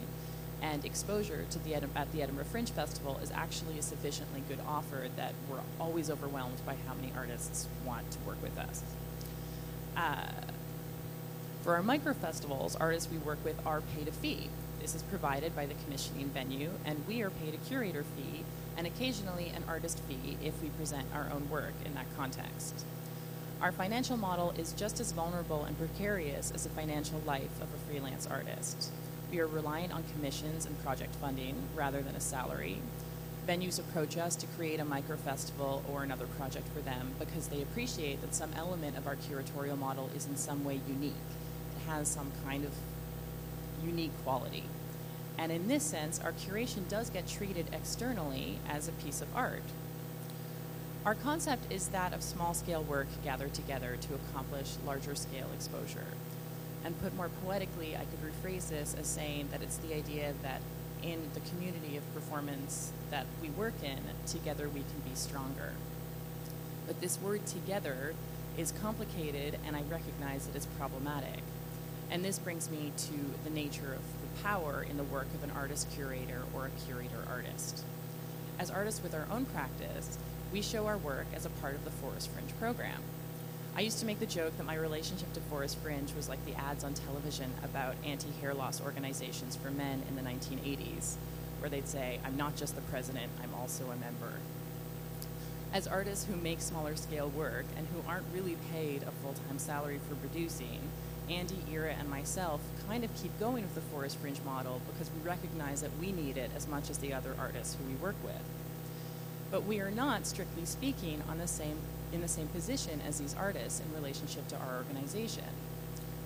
and exposure to at the Edinburgh Fringe Festival is actually a sufficiently good offer that we're always overwhelmed by how many artists want to work with us. For our micro-festivals, artists we work with are paid a fee. This is provided by the commissioning venue, and we are paid a curator fee and occasionally an artist fee if we present our own work in that context. Our financial model is just as vulnerable and precarious as the financial life of a freelance artist. We are reliant on commissions and project funding rather than a salary. Venues approach us to create a micro-festival or another project for them because they appreciate that some element of our curatorial model is in some way unique. It has some kind of unique quality. And in this sense, our curation does get treated externally as a piece of art. Our concept is that of small-scale work gathered together to accomplish larger-scale exposure. And put more poetically, I could rephrase this as saying that it's the idea that in the community of performance that we work in, together we can be stronger. But this word together is complicated, and I recognize that it's problematic. And this brings me to the nature of the power in the work of an artist-curator or a curator-artist. As artists with our own practice, we show our work as a part of the Forest Fringe program. I used to make the joke that my relationship to Forest Fringe was like the ads on television about anti-hair loss organizations for men in the 1980s, where they'd say, "I'm not just the president, I'm also a member." As artists who make smaller scale work and who aren't really paid a full-time salary for producing, Andy, Ira, and myself kind of keep going with the Forest Fringe model because we recognize that we need it as much as the other artists who we work with. But we are not, strictly speaking, in the same position as these artists in relationship to our organization.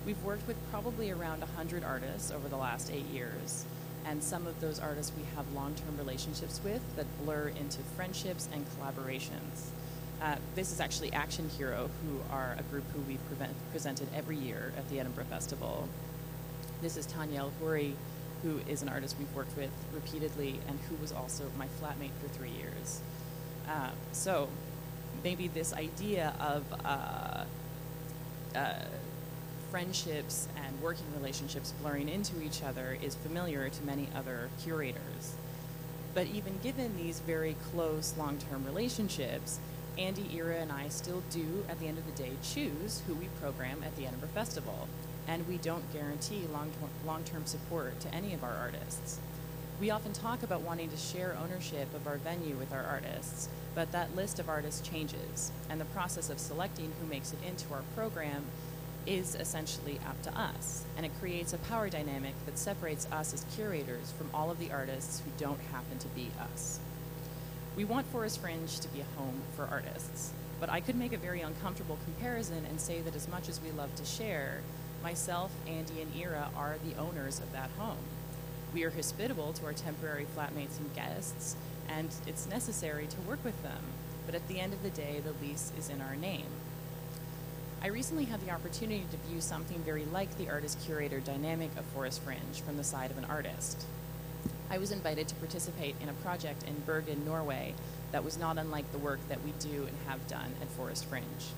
We've worked with probably around 100 artists over the last 8 years, and some of those artists we have long-term relationships with that blur into friendships and collaborations. This is actually Action Hero, who are a group who we've presented every year at the Edinburgh Festival. This is Tanya El-Houri, who is an artist we've worked with repeatedly and who was also my flatmate for 3 years. So maybe this idea of friendships and working relationships blurring into each other is familiar to many other curators. But even given these very close long-term relationships, Andy, Ira, and I still do, at the end of the day, choose who we program at the Edinburgh Festival, and we don't guarantee long-term support to any of our artists. We often talk about wanting to share ownership of our venue with our artists, but that list of artists changes, and the process of selecting who makes it into our program is essentially up to us, and it creates a power dynamic that separates us as curators from all of the artists who don't happen to be us. We want Forest Fringe to be a home for artists, but I could make a very uncomfortable comparison and say that as much as we love to share, myself, Andy, and Ira are the owners of that home. We are hospitable to our temporary flatmates and guests, and it's necessary to work with them, but at the end of the day, the lease is in our name. I recently had the opportunity to view something very like the artist-curator dynamic of Forest Fringe from the side of an artist. I was invited to participate in a project in Bergen, Norway, that was not unlike the work that we do and have done at Forest Fringe.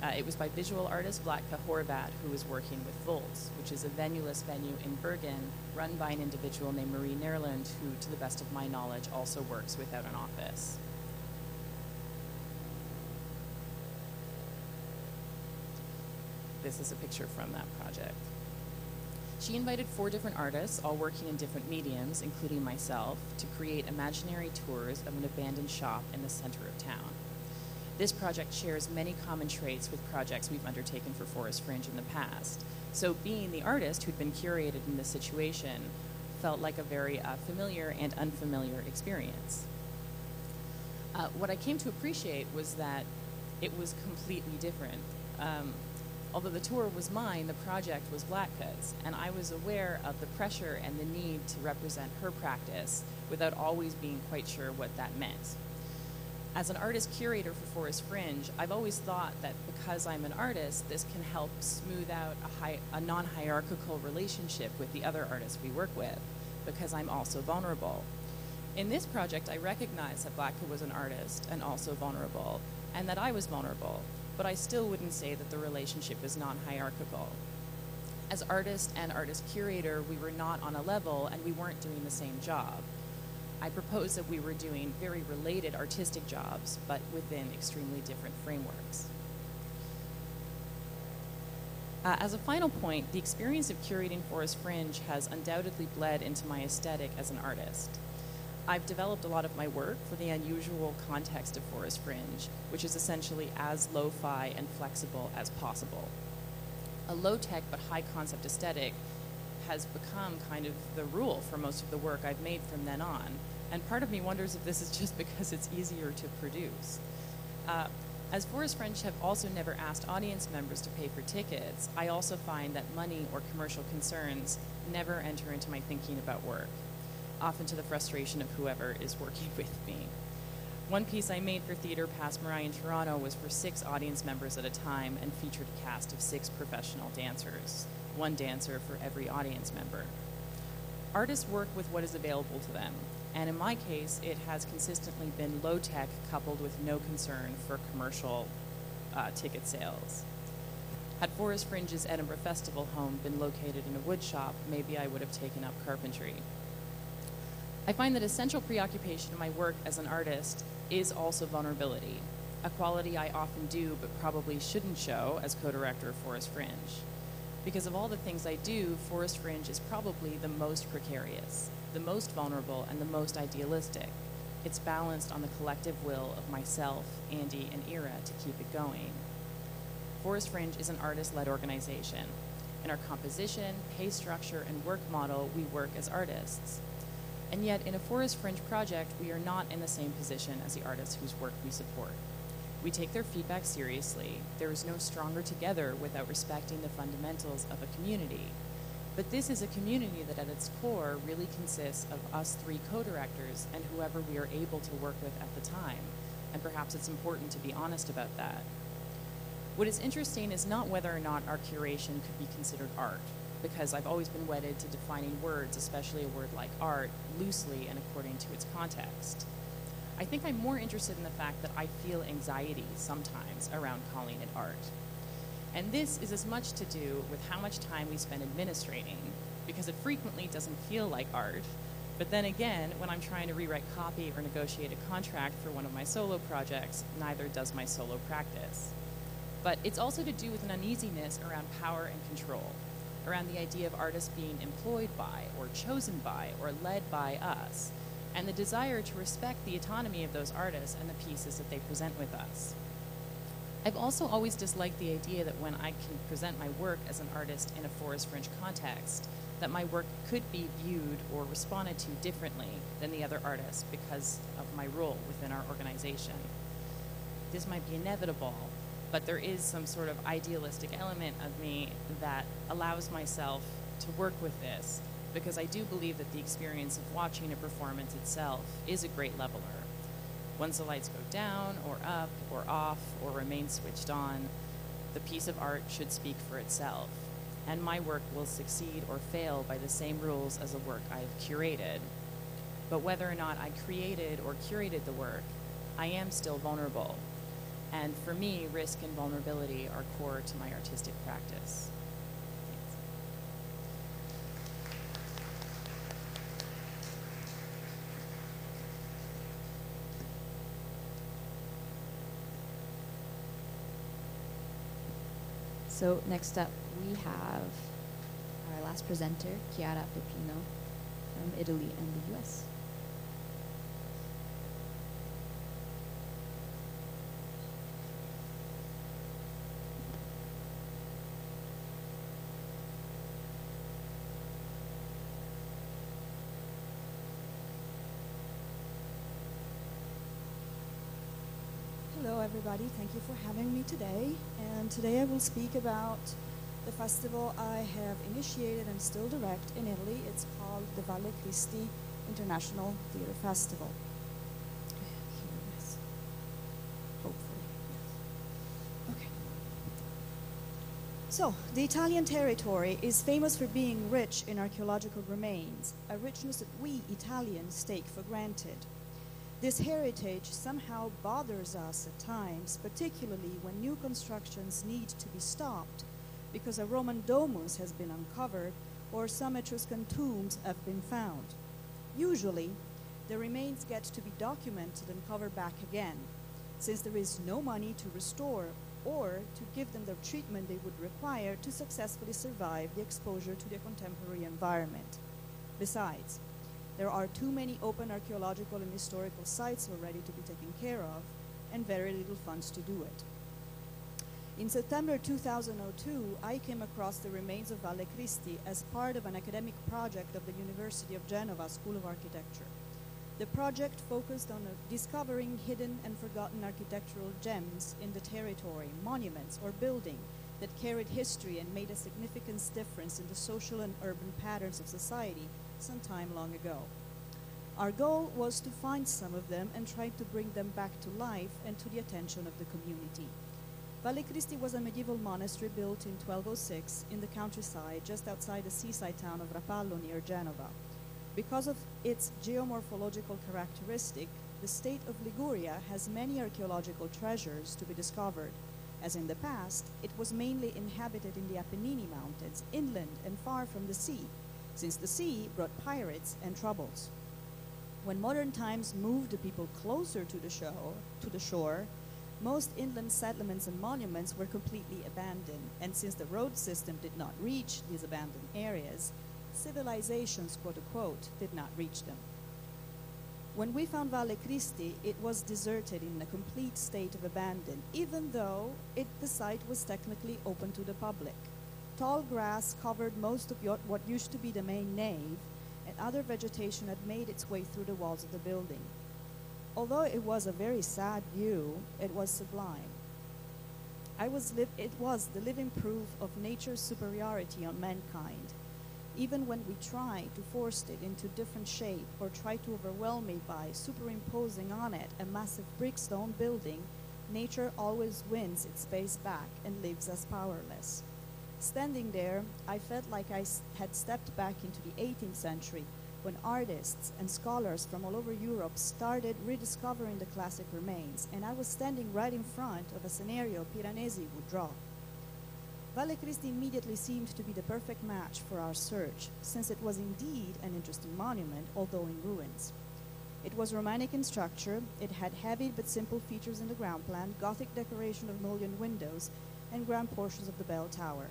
It was by visual artist Vlatka Horvat, who was working with Volts, which is a venue-less venue in Bergen run by an individual named Marie Nerland, who, to the best of my knowledge, also works without an office. This is a picture from that project. She invited 4 different artists, all working in different mediums, including myself, to create imaginary tours of an abandoned shop in the center of town. This project shares many common traits with projects we've undertaken for Forest Fringe in the past. So being the artist who'd been curated in this situation felt like a very familiar and unfamiliar experience. What I came to appreciate was that it was completely different. Although the tour was mine, the project was Vlatka's, and I was aware of the pressure and the need to represent her practice without always being quite sure what that meant. As an artist curator for Forest Fringe, I've always thought that because I'm an artist, this can help smooth out a non-hierarchical relationship with the other artists we work with, because I'm also vulnerable. In this project, I recognized that Vlatka was an artist and also vulnerable, and that I was vulnerable, but I still wouldn't say that the relationship is non-hierarchical. As artist and artist curator, we were not on a level and we weren't doing the same job. I proposed that we were doing very related artistic jobs, but within extremely different frameworks. As a final point, the experience of curating Forest Fringe has undoubtedly bled into my aesthetic as an artist. I've developed a lot of my work for the unusual context of Forest Fringe, which is essentially as lo-fi and flexible as possible. A low-tech but high-concept aesthetic has become kind of the rule for most of the work I've made from then on, and part of me wonders if this is just because it's easier to produce. As Forest Fringe have also never asked audience members to pay for tickets, I also find that money or commercial concerns never enter into my thinking about work, often to the frustration of whoever is working with me. One piece I made for Theatre Passe Muraille in Toronto was for 6 audience members at a time and featured a cast of 6 professional dancers, 1 dancer for every audience member. Artists work with what is available to them, and in my case, it has consistently been low-tech coupled with no concern for commercial ticket sales. Had Forest Fringe's Edinburgh Festival home been located in a wood shop, maybe I would have taken up carpentry. I find that a central preoccupation in my work as an artist is also vulnerability, a quality I often do but probably shouldn't show as co-director of Forest Fringe. Because of all the things I do, Forest Fringe is probably the most precarious, the most vulnerable, and the most idealistic. It's balanced on the collective will of myself, Andy, and Ira to keep it going. Forest Fringe is an artist-led organization. In our composition, pay structure, and work model, we work as artists. And yet, in a Forest Fringe project, we are not in the same position as the artists whose work we support. We take their feedback seriously. There is no stronger together without respecting the fundamentals of a community. But this is a community that at its core really consists of us 3 co-directors and whoever we are able to work with at the time. And perhaps it's important to be honest about that. What is interesting is not whether or not our curation could be considered art, because I've always been wedded to defining words, especially a word like art, loosely and according to its context. I think I'm more interested in the fact that I feel anxiety sometimes around calling it art. And this is as much to do with how much time we spend administrating, because it frequently doesn't feel like art. But then again, when I'm trying to rewrite copy or negotiate a contract for one of my solo projects, neither does my solo practice. But it's also to do with an uneasiness around power and control, around the idea of artists being employed by, or chosen by, or led by us, and the desire to respect the autonomy of those artists and the pieces that they present with us. I've also always disliked the idea that when I can present my work as an artist in a Forest Fringe context, that my work could be viewed or responded to differently than the other artists because of my role within our organization. This might be inevitable, but there is some sort of idealistic element of me that allows myself to work with this, because I do believe that the experience of watching a performance itself is a great leveler. Once the lights go down, or up, or off, or remain switched on, the piece of art should speak for itself, and my work will succeed or fail by the same rules as the work I've curated. But whether or not I created or curated the work, I am still vulnerable. And for me, risk and vulnerability are core to my artistic practice. Thanks. So next up, we have our last presenter, Chiara Pepino from Italy and the US. Hello everybody, thank you for having me today. And today I will speak about the festival I have initiated and still direct in Italy. It's called the Valle Cristi International Theatre Festival. Yes. Hopefully, yes. Okay. So, the Italian territory is famous for being rich in archaeological remains, a richness that we Italians take for granted. This heritage somehow bothers us at times, particularly when new constructions need to be stopped because a Roman domus has been uncovered or some Etruscan tombs have been found. Usually, the remains get to be documented and covered back again, since there is no money to restore or to give them the treatment they would require to successfully survive the exposure to their contemporary environment. Besides, there are too many open archaeological and historical sites already to be taken care of, and very little funds to do it. In September 2002, I came across the remains of Valle Cristi as part of an academic project of the University of Genova School of Architecture. The project focused on discovering hidden and forgotten architectural gems in the territory, monuments or buildings that carried history and made a significant difference in the social and urban patterns of society some time long ago. Our goal was to find some of them and try to bring them back to life and to the attention of the community. Valle Cristi was a medieval monastery built in 1206 in the countryside just outside the seaside town of Rapallo near Genova. Because of its geomorphological characteristic, the state of Liguria has many archaeological treasures to be discovered. As in the past, it was mainly inhabited in the Apennine Mountains, inland and far from the sea, since the sea brought pirates and troubles. When modern times moved the people closer to the shore, most inland settlements and monuments were completely abandoned, and since the road system did not reach these abandoned areas, civilizations, quote unquote, did not reach them. When we found Valle Cristi, it was deserted in a complete state of abandon, even though the site was technically open to the public. Tall grass covered most of what used to be the main nave, and other vegetation had made its way through the walls of the building. Although it was a very sad view, it was sublime. It was the living proof of nature's superiority on mankind. Even when we try to force it into different shape or try to overwhelm it by superimposing on it a massive brick stone building, nature always wins its space back and leaves us powerless. Standing there, I felt like I had stepped back into the 18th century, when artists and scholars from all over Europe started rediscovering the classic remains, and I was standing right in front of a scenario Piranesi would draw. Valle Cristi immediately seemed to be the perfect match for our search, since it was indeed an interesting monument, although in ruins. It was Romantic in structure, it had heavy but simple features in the ground plan, Gothic decoration of mullioned windows, and grand portions of the bell tower.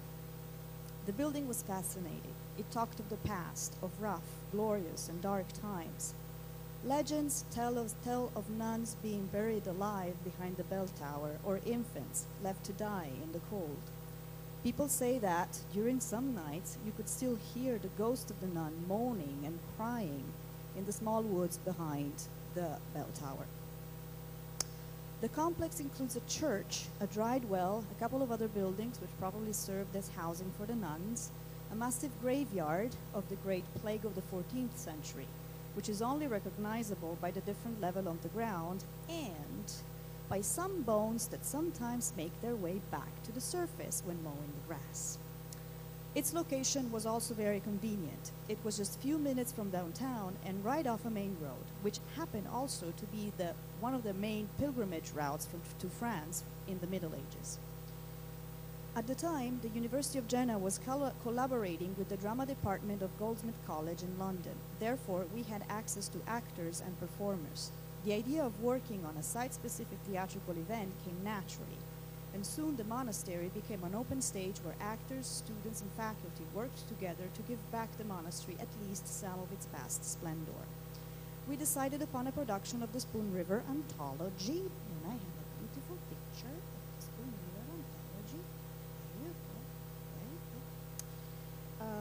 The building was fascinating. It talked of the past, of rough, glorious, and dark times. Legends tell of nuns being buried alive behind the bell tower, or infants left to die in the cold. People say that during some nights you could still hear the ghost of the nun moaning and crying in the small woods behind the bell tower. The complex includes a church, a dried well, a couple of other buildings which probably served as housing for the nuns, a massive graveyard of the Great Plague of the 14th century, which is only recognizable by the different level on the ground and by some bones that sometimes make their way back to the surface when mowing the grass. Its location was also very convenient. It was just a few minutes from downtown and right off a main road, which happened also to be one of the main pilgrimage routes to France in the Middle Ages. At the time, the University of Genoa was collaborating with the drama department of Goldsmith College in London. Therefore, we had access to actors and performers. The idea of working on a site-specific theatrical event came naturally, and soon the monastery became an open stage where actors, students, and faculty worked together to give back the monastery at least some of its past splendor. We decided upon a production of the Spoon River Anthology, and I have a beautiful picture of the Spoon River Anthology. There you go. Very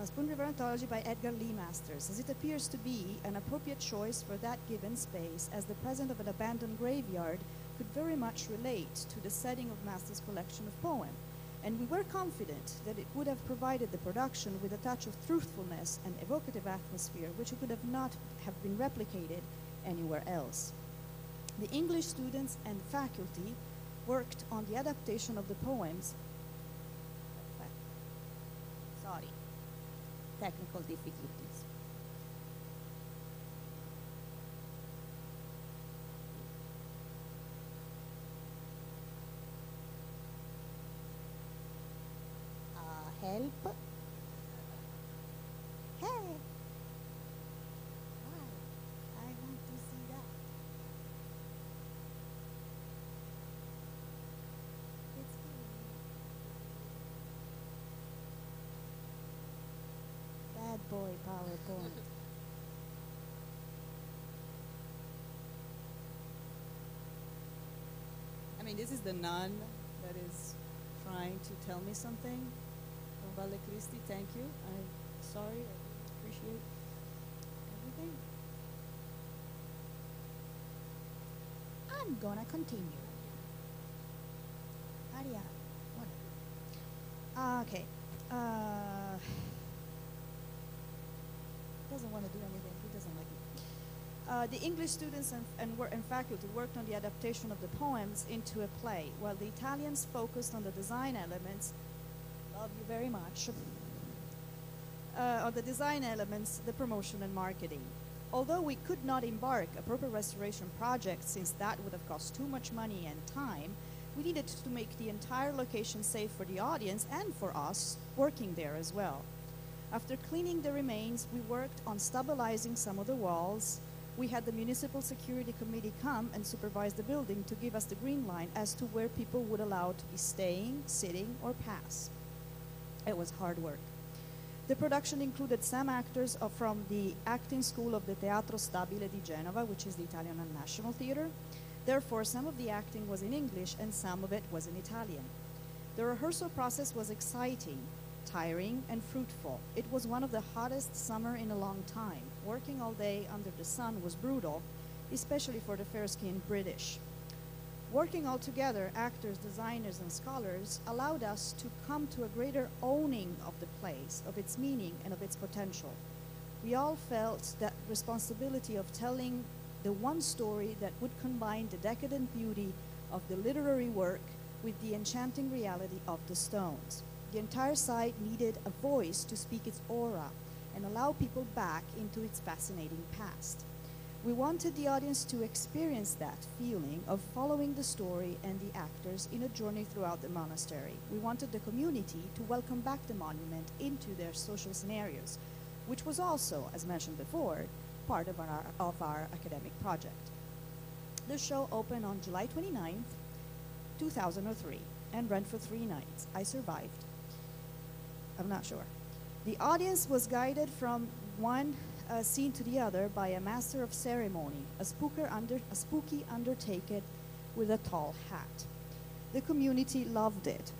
good. Spoon River Anthology by Edgar Lee Masters, as it appears to be an appropriate choice for that given space, as the presence of an abandoned graveyard could very much relate to the setting of Masters' collection of poems, and we were confident that it would have provided the production with a touch of truthfulness and evocative atmosphere which could not have been replicated anywhere else. The English students and faculty worked on the adaptation of the poems. Sorry, technical difficulties. help? Hey! Hi. I want to see that. It's good. Bad boy PowerPoint. I mean, this is the nun that is trying to tell me something from Valle Christi. Thank you. I'm sorry. I appreciate everything. I'm gonna continue. Aria, whatever. Okay. Doesn't want to do anything. He doesn't like it. The English students and faculty worked on the adaptation of the poems into a play, while the Italians focused on the design elements. Love you very much. On the design elements, the promotion and marketing. Although we could not embark a proper restoration project since that would have cost too much money and time, we needed to make the entire location safe for the audience and for us working there as well. After cleaning the remains, we worked on stabilizing some of the walls. We had the municipal security committee come and supervise the building to give us the green line as to where people would allow to be staying, sitting, or pass. It was hard work. The production included some actors from the acting school of the Teatro Stabile di Genova, which is the Italian National Theater. Therefore, some of the acting was in English and some of it was in Italian. The rehearsal process was exciting, tiring, and fruitful. It was one of the hottest summer in a long time. Working all day under the sun was brutal, especially for the fair-skinned British. Working all together, actors, designers, and scholars allowed us to come to a greater owning of the place, of its meaning, and of its potential. We all felt that responsibility of telling the one story that would combine the decadent beauty of the literary work with the enchanting reality of the stones. The entire site needed a voice to speak its aura and allow people back into its fascinating past. We wanted the audience to experience that feeling of following the story and the actors in a journey throughout the monastery. We wanted the community to welcome back the monument into their social scenarios, which was also, as mentioned before, part of our academic project. The show opened on July 29th, 2003, and ran for 3 nights. I survived. I'm not sure. The audience was guided from one scene to the other by a master of ceremony, a spooky undertaker with a tall hat. The community loved it.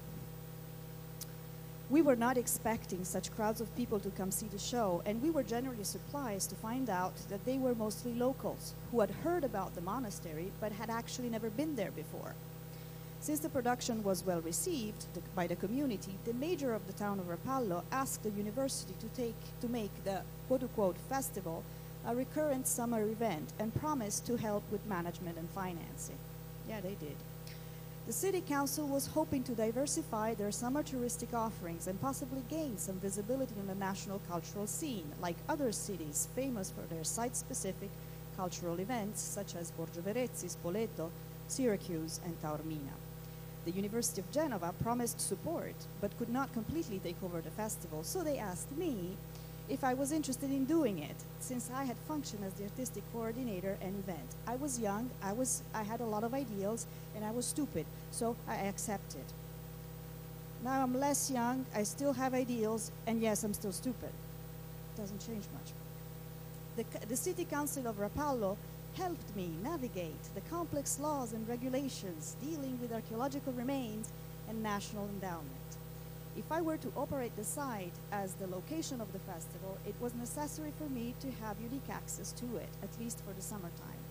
We were not expecting such crowds of people to come see the show, and we were generally surprised to find out that they were mostly locals who had heard about the monastery but had actually never been there before. Since the production was well received by the community, the mayor of the town of Rapallo asked the university to make the quote-unquote festival a recurrent summer event and promised to help with management and financing. Yeah, they did. The city council was hoping to diversify their summer touristic offerings and possibly gain some visibility on the national cultural scene, like other cities famous for their site-specific cultural events such as Borgo Verezzi, Spoleto, Syracuse, and Taormina. The University of Genova promised support, but could not completely take over the festival, so they asked me if I was interested in doing it, since I had functioned as the artistic coordinator and event. I was young, I had a lot of ideals, and I was stupid, so I accepted. Now I'm less young, I still have ideals, and yes, I'm still stupid. Doesn't change much. The City Council of Rapallo helped me navigate the complex laws and regulations dealing with archaeological remains and national endowment. If I were to operate the site as the location of the festival, it was necessary for me to have unique access to it, at least for the summertime.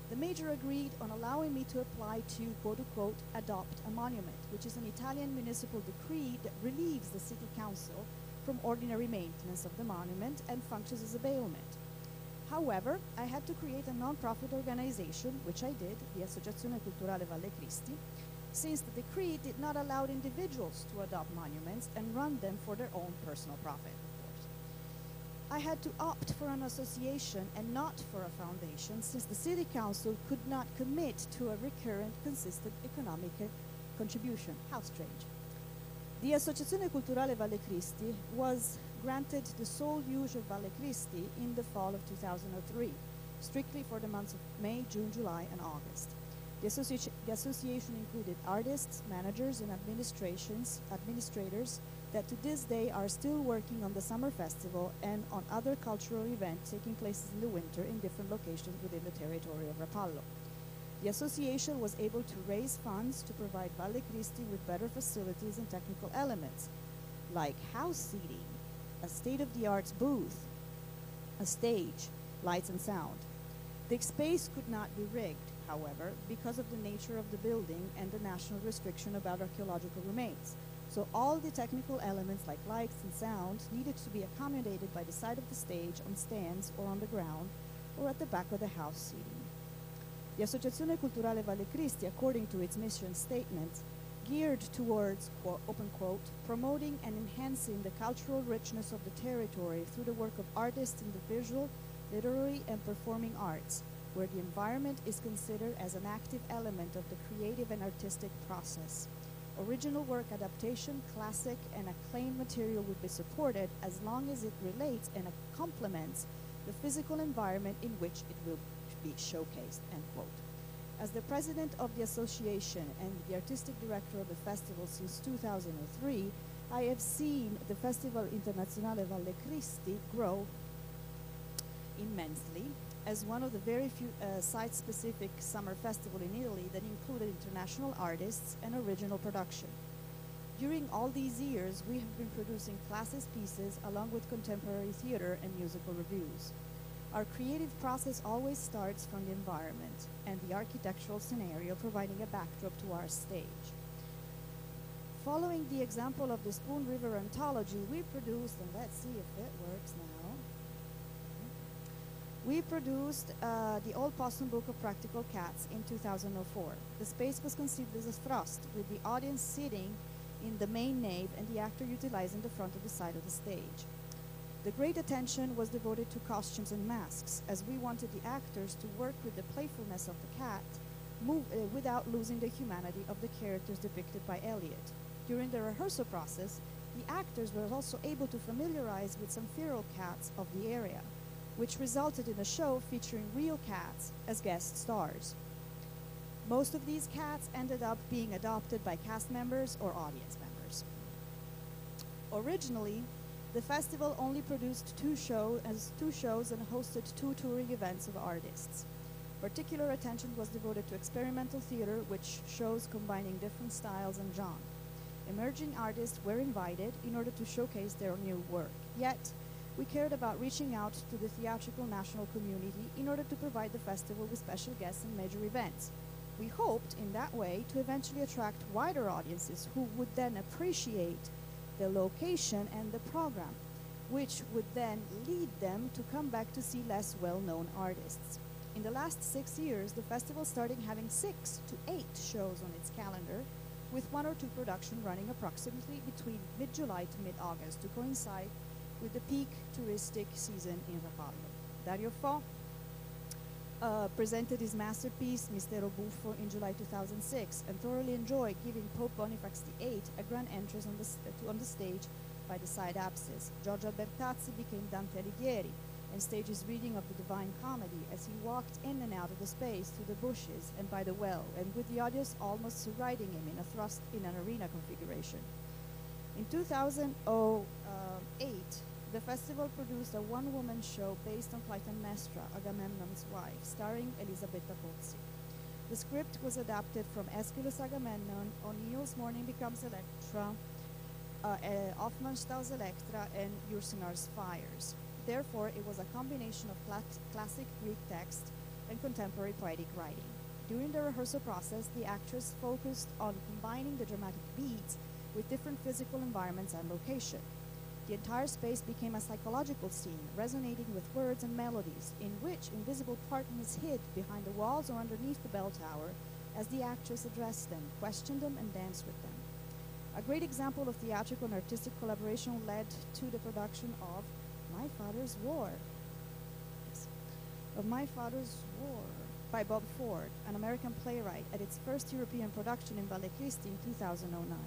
The mayor agreed on allowing me to apply to, quote-unquote, adopt a monument, which is an Italian municipal decree that relieves the city council from ordinary maintenance of the monument and functions as a bailment. However, I had to create a non-profit organization, which I did, the Associazione Culturale Valle Christi, since the decree did not allow individuals to adopt monuments and run them for their own personal profit, of course. I had to opt for an association and not for a foundation, since the city council could not commit to a recurrent, consistent economic contribution. How strange. The Associazione Culturale Valle Cristi was granted the sole use of Valle Cristi in the fall of 2003, strictly for the months of May, June, July, and August. The association included artists, managers, and administrators that to this day are still working on the summer festival and on other cultural events taking place in the winter in different locations within the territory of Rapallo. The association was able to raise funds to provide Valle Cristi with better facilities and technical elements, like house seating, a state-of-the-art booth, a stage, lights and sound. The space could not be rigged, however, because of the nature of the building and the national restriction about archaeological remains. So all the technical elements like lights and sound needed to be accommodated by the side of the stage on stands or on the ground or at the back of the house seating. The Associazione Culturale Valle Cristi, according to its mission statement, geared towards, quote, open quote, promoting and enhancing the cultural richness of the territory through the work of artists in the visual, literary, and performing arts, where the environment is considered as an active element of the creative and artistic process. Original work adaptation, classic, and acclaimed material will be supported as long as it relates and complements the physical environment in which it will be showcased, end quote. As the president of the association and the artistic director of the festival since 2003, I have seen the Festival Internazionale Valle Cristi grow immensely as one of the very few site-specific summer festivals in Italy that included international artists and original production. During all these years, we have been producing classic pieces along with contemporary theater and musical reviews. Our creative process always starts from the environment and the architectural scenario providing a backdrop to our stage. Following the example of the Spoon River Anthology, we produced, and let's see if it works now, we produced the Old Possum Book of Practical Cats in 2004. The space was conceived as a thrust, with the audience sitting in the main nave and the actor utilizing the front of the side of the stage. The great attention was devoted to costumes and masks, as we wanted the actors to work with the playfulness of the cat without losing the humanity of the characters depicted by Elliot. During the rehearsal process, the actors were also able to familiarize with some feral cats of the area, which resulted in a show featuring real cats as guest stars. Most of these cats ended up being adopted by cast members or audience members. Originally, the festival only produced two shows and hosted 2 touring events of artists. Particular attention was devoted to experimental theater, which shows combining different styles and genres. Emerging artists were invited in order to showcase their new work. Yet, we cared about reaching out to the theatrical national community in order to provide the festival with special guests and major events. We hoped in that way to eventually attract wider audiences who would then appreciate the location and the program, which would then lead them to come back to see less well-known artists. In the last 6 years, the festival started having 6 to 8 shows on its calendar, with 1 or 2 productions running approximately between mid-July to mid-August to coincide with the peak touristic season in Rapallo. Dario Fo presented his masterpiece, Mistero Buffo, in July 2006 and thoroughly enjoyed giving Pope Boniface VIII a grand entrance on the stage by the side apsis. Giorgio Albertazzi became Dante Alighieri and staged his reading of the Divine Comedy as he walked in and out of the space through the bushes and by the well, and with the audience almost surrounding him in an arena configuration. In 2008, the festival produced a one-woman show based on Clytemnestra, Agamemnon's wife, starring Elisabetta Pozzi. The script was adapted from Aeschylus' Agamemnon, O'Neill's Morning Becomes Electra, Hofmannsthal's Electra, and Ursinar's Fires. Therefore, it was a combination of classic Greek text and contemporary poetic writing. During the rehearsal process, the actress focused on combining the dramatic beats with different physical environments and location. The entire space became a psychological scene, resonating with words and melodies, in which invisible partners hid behind the walls or underneath the bell tower as the actress addressed them, questioned them, and danced with them. A great example of theatrical and artistic collaboration led to the production of My Father's War. Yes. Of My Father's War by Bob Ford, an American playwright, at its first European production in Valle Cristi in 2009.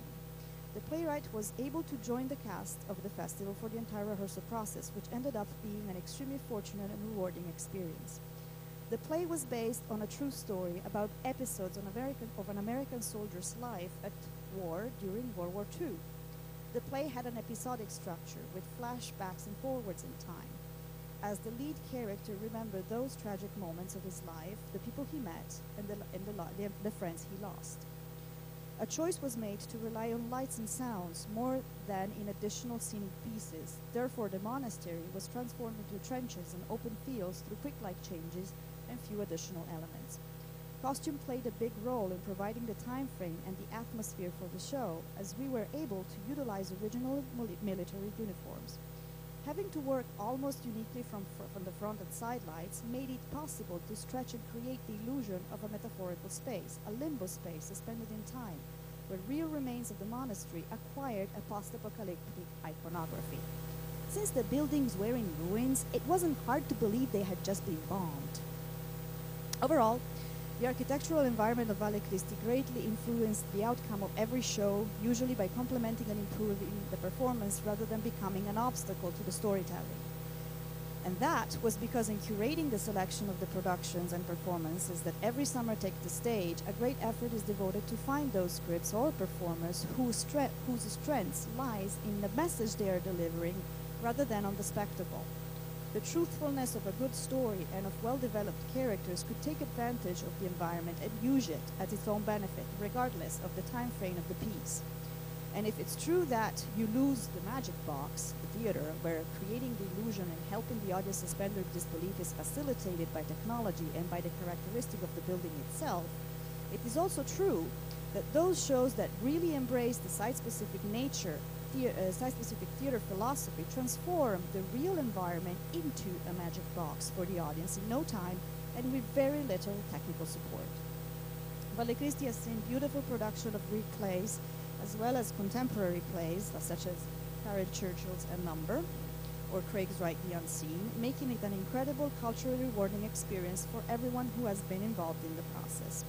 The playwright was able to join the cast of the festival for the entire rehearsal process, which ended up being an extremely fortunate and rewarding experience. The play was based on a true story about episodes of an American soldier's life at war during World War II. The play had an episodic structure with flashbacks and forwards in time, as the lead character remembered those tragic moments of his life, the people he met, and the friends he lost. A choice was made to rely on lights and sounds more than in additional scenic pieces. Therefore, the monastery was transformed into trenches and open fields through quick light changes and few additional elements. Costume played a big role in providing the time frame and the atmosphere for the show, as we were able to utilize original military uniforms. Having to work almost uniquely from the front and side lights made it possible to stretch and create the illusion of a metaphorical space, a limbo space suspended in time, where real remains of the monastery acquired a post-apocalyptic iconography. Since the buildings were in ruins, it wasn't hard to believe they had just been bombed. Overall, the architectural environment of Valle Christi greatly influenced the outcome of every show, usually by complementing and improving the performance rather than becoming an obstacle to the storytelling. And that was because in curating the selection of the productions and performances that every summer take the stage, a great effort is devoted to find those scripts or performers whose strengths lies in the message they are delivering rather than on the spectacle. The truthfulness of a good story and of well-developed characters could take advantage of the environment and use it at its own benefit, regardless of the time frame of the piece. And if it's true that you lose the magic box, the theater, where creating the illusion and helping the audience suspend their disbelief is facilitated by technology and by the characteristic of the building itself, it is also true that those shows that really embrace the site-specific nature, site-specific theater philosophy transform the real environment into a magic box for the audience in no time and with very little technical support. Valle Christi has seen beautiful production of Greek plays as well as contemporary plays such as Karen Churchill's A Number or Craig's Write the Unseen, making it an incredible culturally rewarding experience for everyone who has been involved in the process.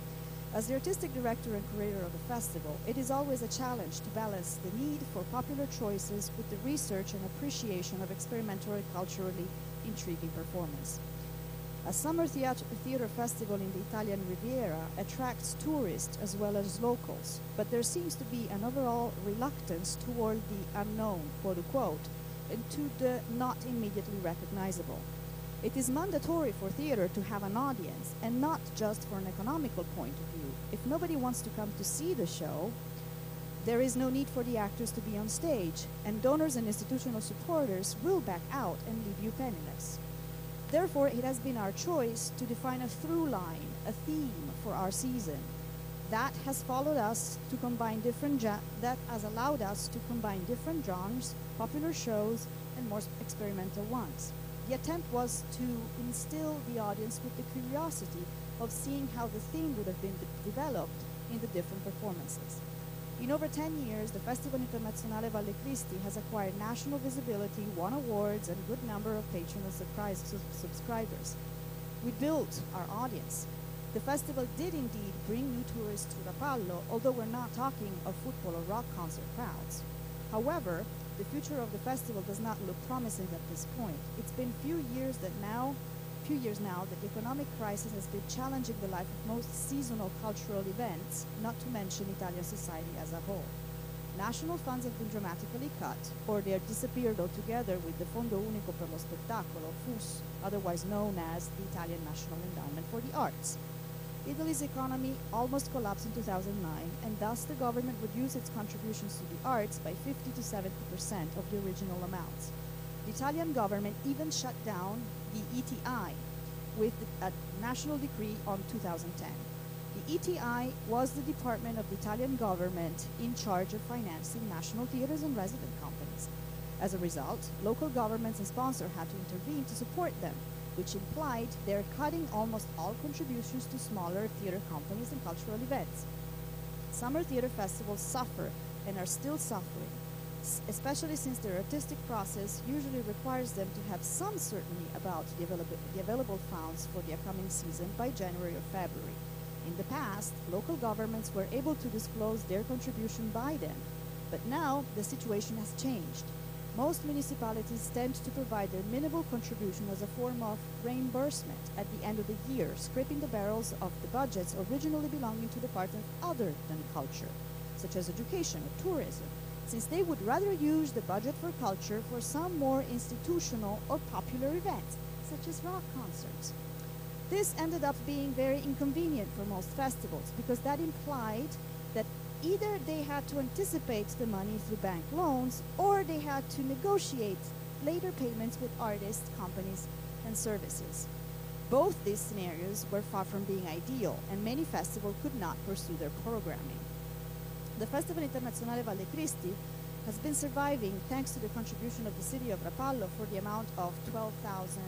As the artistic director and curator of the festival, it is always a challenge to balance the need for popular choices with the research and appreciation of experimental and culturally intriguing performance. A summer theater festival in the Italian Riviera attracts tourists as well as locals, but there seems to be an overall reluctance toward the unknown, quote unquote, and to the not immediately recognizable. It is mandatory for theater to have an audience, and not just for an economical point of view. If nobody wants to come to see the show, there is no need for the actors to be on stage, and donors and institutional supporters will back out and leave you penniless. Therefore, it has been our choice to define a through line, a theme for our season. That has allowed us to combine different genres, popular shows, and more experimental ones. The attempt was to instill the audience with the curiosity of seeing how the theme would have been developed in the different performances. In over 10 years, the Festival Internazionale Valle Christi has acquired national visibility, won awards, and a good number of patron and subscribers. We built our audience. The festival did indeed bring new tourists to Rapallo, although we're not talking of football or rock concert crowds. However, the future of the festival does not look promising at this point. It's been few years now that the economic crisis has been challenging the life of most seasonal cultural events, not to mention Italian society as a whole. National funds have been dramatically cut, or they have disappeared altogether with the Fondo Unico per lo Spettacolo, FUS, otherwise known as the Italian National Endowment for the Arts. Italy's economy almost collapsed in 2009, and thus the government reduced its contributions to the arts by 50 to 70% of the original amounts. The Italian government even shut down the ETI with a national decree on 2010. The ETI was the department of the Italian government in charge of financing national theaters and resident companies. As a result, local governments and sponsors had to intervene to support them, which implied they're cutting almost all contributions to smaller theater companies and cultural events. Summer theater festivals suffer and are still suffering, especially since their artistic process usually requires them to have some certainty about the available funds for the upcoming season by January or February. In the past, local governments were able to disclose their contribution by then. But now the situation has changed. Most municipalities tend to provide their minimal contribution as a form of reimbursement at the end of the year, scraping the barrels of the budgets originally belonging to departments other than culture, such as education or tourism, since they would rather use the budget for culture for some more institutional or popular events, such as rock concerts. This ended up being very inconvenient for most festivals because that implied that either they had to anticipate the money through bank loans or they had to negotiate later payments with artists, companies, and services. Both these scenarios were far from being ideal, and many festivals could not pursue their programming. The Festival Internazionale Valle Cristi has been surviving thanks to the contribution of the city of Rapallo for the amount of 12,000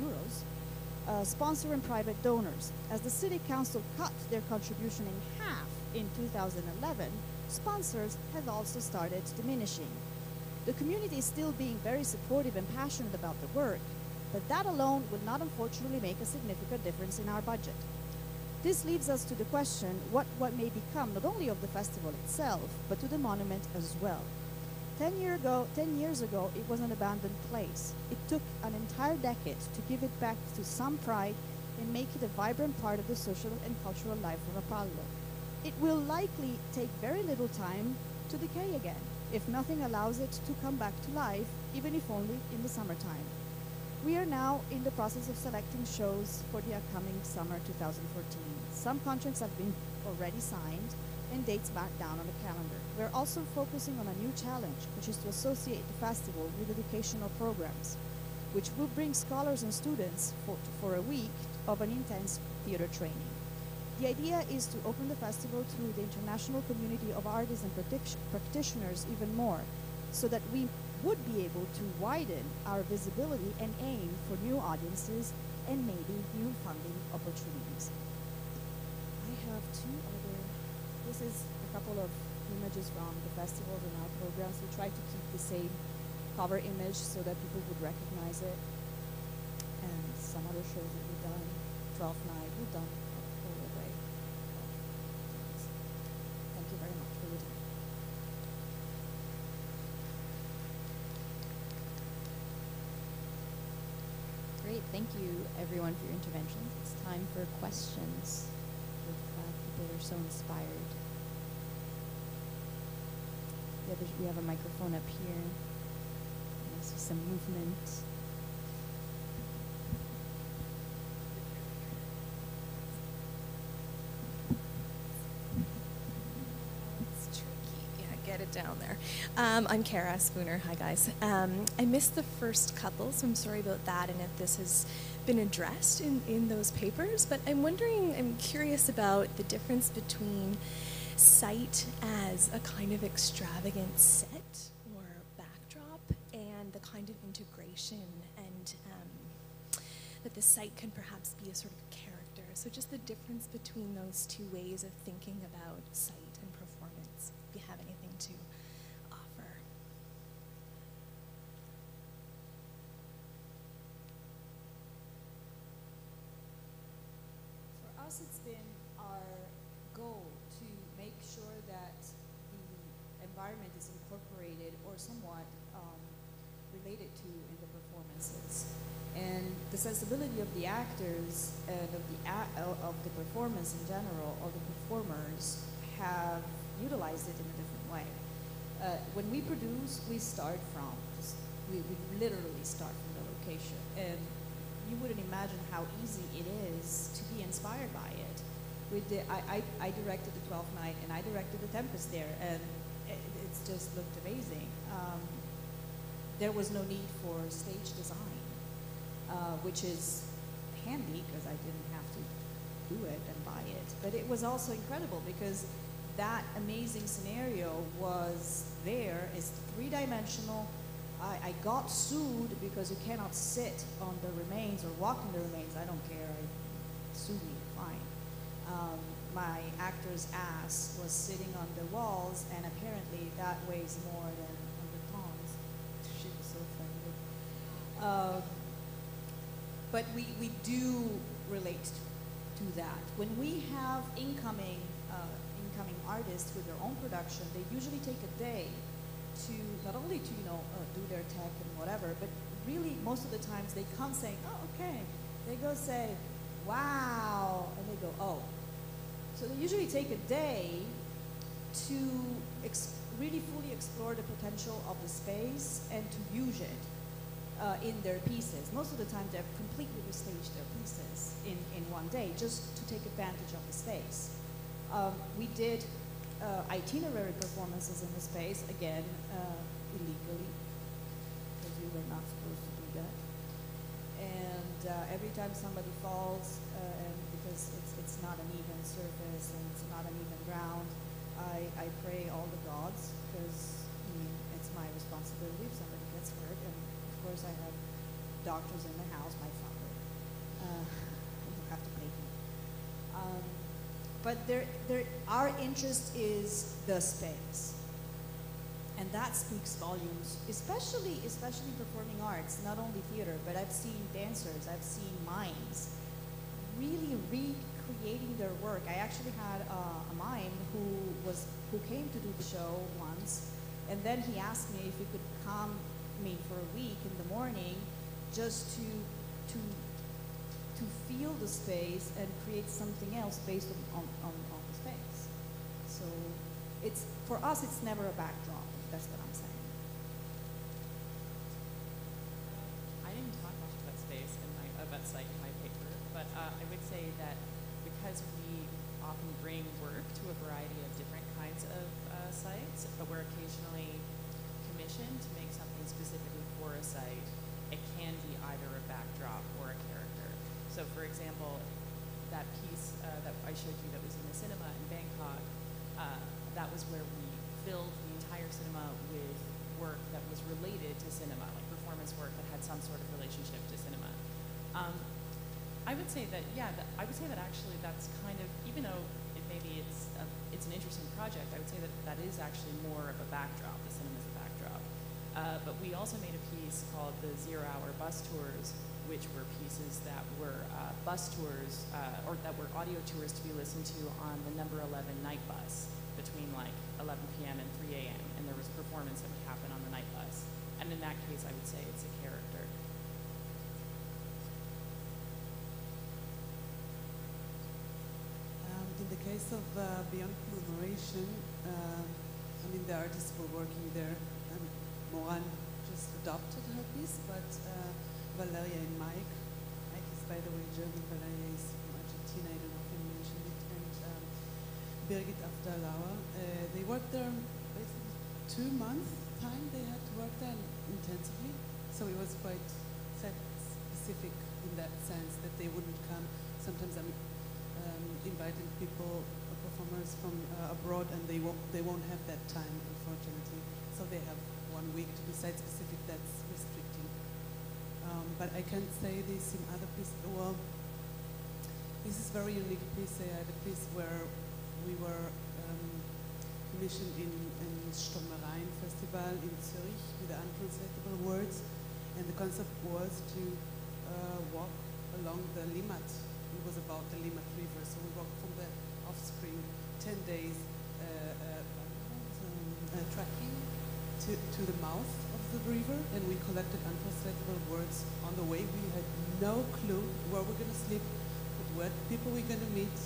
euros, sponsor and private donors. As the city council cut their contribution in half in 2011, sponsors have also started diminishing. The community is still being very supportive and passionate about the work, but that alone would not unfortunately make a significant difference in our budget. This leads us to the question what may become not only of the festival itself, but to the monument as well. 10 years ago, it was an abandoned place. It took an entire decade to give it back to some pride and make it a vibrant part of the social and cultural life of Rapallo. It will likely take very little time to decay again, if nothing allows it to come back to life, even if only in the summertime. We are now in the process of selecting shows for the upcoming summer 2014. Some contracts have been already signed and dates marked down on the calendar. We're also focusing on a new challenge, which is to associate the festival with educational programs, which will bring scholars and students for a week of an intense theater training. The idea is to open the festival to the international community of artists and practitioners even more, so that we would be able to widen our visibility and aim for new audiences and maybe new funding opportunities. I have this is a couple of images from the festivals and our programs. We try to keep the same cover image so that people would recognize it. And some other shows that we've done, 12th Night, we've done all the way. Thank you very much for your time. Great, thank you everyone for your interventions. It's time for questions if people are so inspired. We have a microphone up here. I see some movement. It's tricky. Yeah, get it down there. I'm Kara Spooner. Hi, guys. I missed the first couple, so I'm sorry about that and if this has been addressed in those papers, but I'm curious about the difference between site as a kind of extravagant set or backdrop and the kind of integration and that the site can perhaps be a sort of character. So just the difference between those two ways of thinking about site and performance, if you have anything to offer. For us, it's been our goal to make sure that the environment is incorporated or somewhat related to in the performances. And the sensibility of the actors and of the performance in general, or the performers, have utilized it in a different way. When we produce, we start from, we literally start from the location. And you wouldn't imagine how easy it is to be inspired by it. I directed the 12th Night and I directed the Tempest there, and it's just looked amazing. There was no need for stage design, which is handy because I didn't have to do it and buy it. But it was also incredible because that amazing scenario was there. It's three-dimensional. I got sued because you cannot sit on the remains or walk in the remains. I don't care. Sue me, fine. My actor's ass was sitting on the walls, and apparently that weighs more than 100 tons. She was so offended. But we do relate to that. When we have incoming up-and-coming artists with their own production, they usually take a day to not only to do their tech and whatever, but really most of the times they come saying, oh, okay. They go say, wow, and they go, oh. So they usually take a day to really fully explore the potential of the space and to use it in their pieces. Most of the time they've completely restaged their pieces in one day just to take advantage of the space. We did itinerary performances in the space, again, illegally, because we were not supposed to do that. And every time somebody falls, and because it's not an even surface and it's not an even ground, I pray all the gods, because it's my responsibility if somebody gets hurt. And of course I have doctors in the house, my father. You have to pay him. But our interest is the space. And that speaks volumes, especially performing arts, not only theater, but I've seen dancers, I've seen mimes really recreating their work. I actually had a mime who came to do the show once, and then he asked me if he could come me for a week in the morning just to feel the space and create something else based on the space. So for us, it's never a backdrop. That's what I'm saying. I didn't talk much about space about site in my paper, but I would say that because we often bring work to a variety of different kinds of sites, but we're occasionally commissioned to make something specifically for a site, it can be either a backdrop or a character. So for example, that piece that I showed you that was in the cinema in Bangkok, that was where we filled the entire cinema with work that was related to cinema, like performance work that had some sort of relationship to cinema. I would say that, actually that's kind of, even though maybe it's an interesting project, I would say that that is actually more of a backdrop. The cinema is a backdrop. But we also made a piece called the 0 Hour Bus Tours, which were pieces that were bus tours, or that were audio tours to be listened to on the number 11 night bus between like 11 p.m. and 3 a.m. And there was performance that would happen on the night bus. And in that case, I would say it's a character. In the case of Beyond Commemoration, the artists were working there. Moran just adopted her piece, but Valeria and Mike is by the way German, Valeria is from Argentina, I don't know if I mentioned it, and Birgit Afterlauer. They worked there basically 2 months time, they had to work there intensively, so it was quite specific in that sense that they wouldn't come. Sometimes I'm inviting people, performers from abroad, and they won't have that time, unfortunately. So they have 1 week to be site-specific. That's restricting. But I can't say this in other pieces. Well, this is a very unique piece. I had a piece where we were commissioned in Sturmereien Festival in Zurich with the untranslatable words, and the concept was to walk along the Limmat. It was about the Limmat River, so we walked from the offspring 10 days trekking to the mouth of the river, and we collected untranslatable words on the way. We had no clue where we're going to sleep, what people we're going to meet.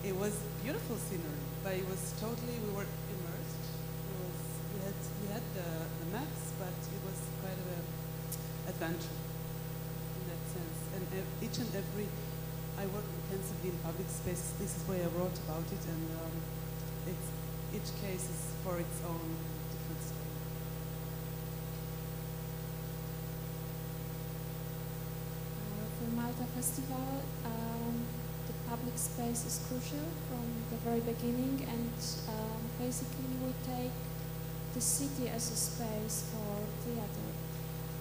It was beautiful scenery, but it was totally, we were immersed. We had the maps, but it was quite an adventure in that sense. And each and every, I work intensively in public space. This is why I wrote about it, and each case is for its own different story. For Malta Festival, the public space is crucial from the very beginning, and basically we take the city as a space for theater.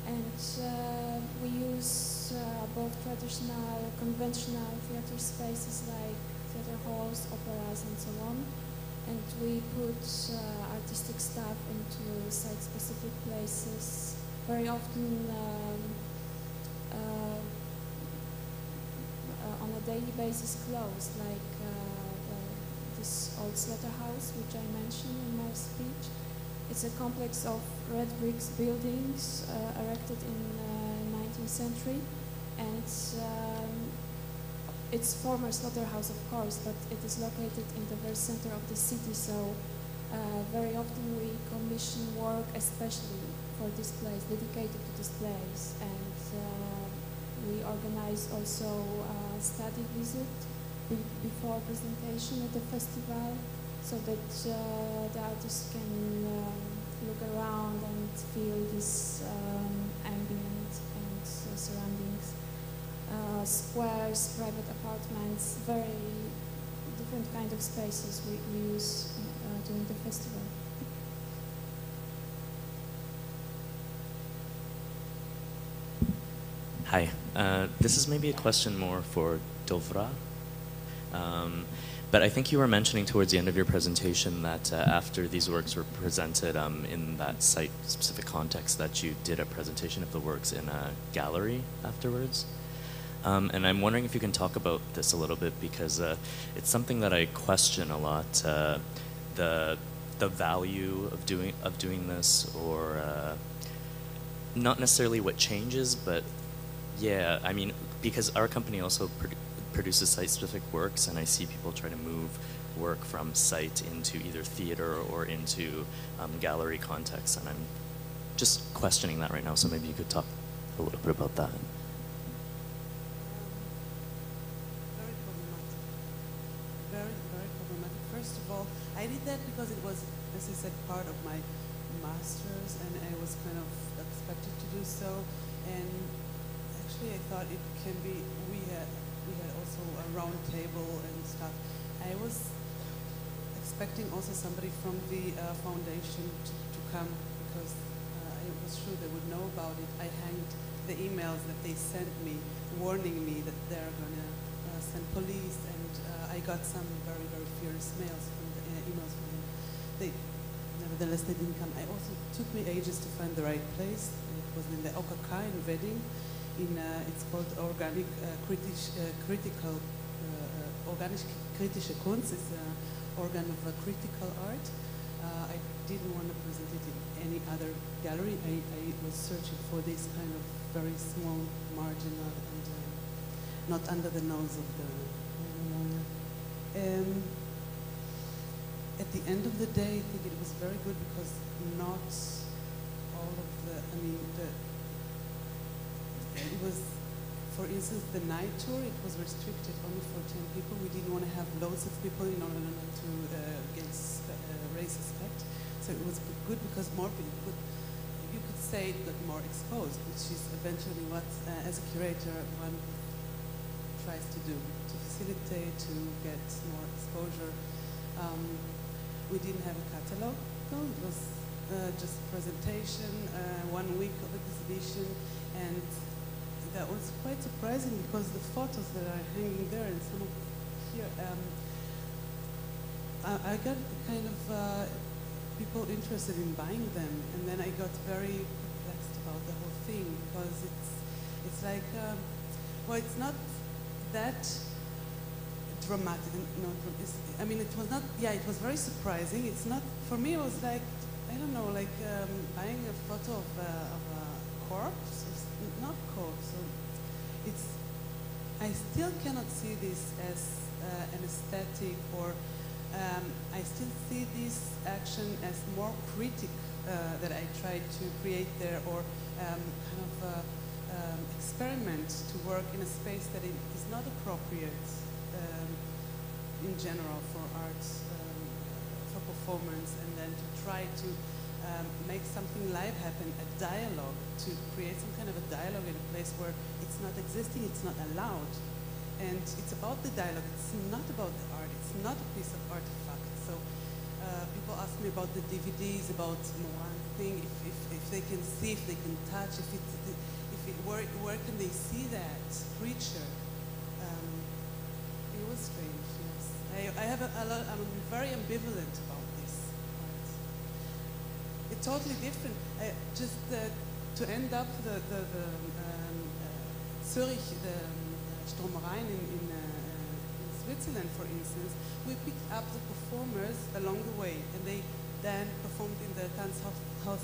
And we use both traditional, conventional theater spaces like theater halls, operas, and so on. And we put artistic staff into site-specific places, very often on a daily basis closed, like the this old slaughterhouse, which I mentioned in my speech. It's a complex of red bricks buildings erected in 19th century, and it's former slaughterhouse, of course, but it is located in the very center of the city, so very often we commission work especially for this place, dedicated to this place, and we organize also a study visit before presentation at the festival, so that the artists can look around and feel this ambient and surroundings. Squares, private apartments, very different kind of spaces we use during the festival. Hi, this is maybe a question more for Dovra. But I think you were mentioning towards the end of your presentation that after these works were presented in that site-specific context, that you did a presentation of the works in a gallery afterwards. And I'm wondering if you can talk about this a little bit, because it's something that I question a lot, the value of doing this, or not necessarily what changes, but yeah, I mean, because our company also produces site-specific works, and I see people try to move work from site into either theater or into gallery context, and I'm just questioning that right now, so maybe you could talk a little bit about that. Very problematic. Very, very problematic. First of all, I did that because it was, as I said, part of my master's, and I was kind of expected to do so, and actually I thought it can be, we had also a round table and stuff. I was expecting also somebody from the foundation to come, because I was sure they would know about it. I hanged the emails that they sent me, warning me that they're gonna send police, and I got some very, very fierce emails from them. Nevertheless, they didn't come. It also took me ages to find the right place. It was in the OKK in Wedding. It's called Organic Kritische Kunst. It's an organ of critical art. I didn't want to present it in any other gallery. I was searching for this kind of very small, marginal, and not under the nose of the. At the end of the day, I think it was very good, because not all of the, it was, for instance, the night tour, it was restricted only for 10 people. We didn't want to have loads of people in order not to raise suspect. So it was good because more people could, you could say, got more exposed, which is eventually what, as a curator, one tries to do, to facilitate, to get more exposure. We didn't have a catalog, though. It was just presentation, 1 week of exhibition, and that was quite surprising, because the photos that are hanging there and some of here, I got kind of people interested in buying them, and then I got very perplexed about the whole thing, because it's like, well, it's not that dramatic. No, it was not. Yeah, it was very surprising. It's not, for me. It was like, I don't know, like buying a photo of a corpse. Not corpse. So I still cannot see this as an aesthetic, or I still see this action as more critic that I tried to create there, or kind of experiment to work in a space that is not appropriate in general for arts, for performance, and then to try to make something live happen, a dialogue, to create some kind of a dialogue in a place where it's not existing, it's not allowed. And it's about the dialogue, it's not about the art, it's not a piece of artifact. So people ask me about the DVDs, about one thing, if they can see, if they can touch, where can they see that creature? It was strange, yes. I'm very ambivalent about this art. It's totally different. Just to end up the Zurich, the Stromereien in Switzerland, for instance, we picked up the performers along the way, and they then performed in the dance house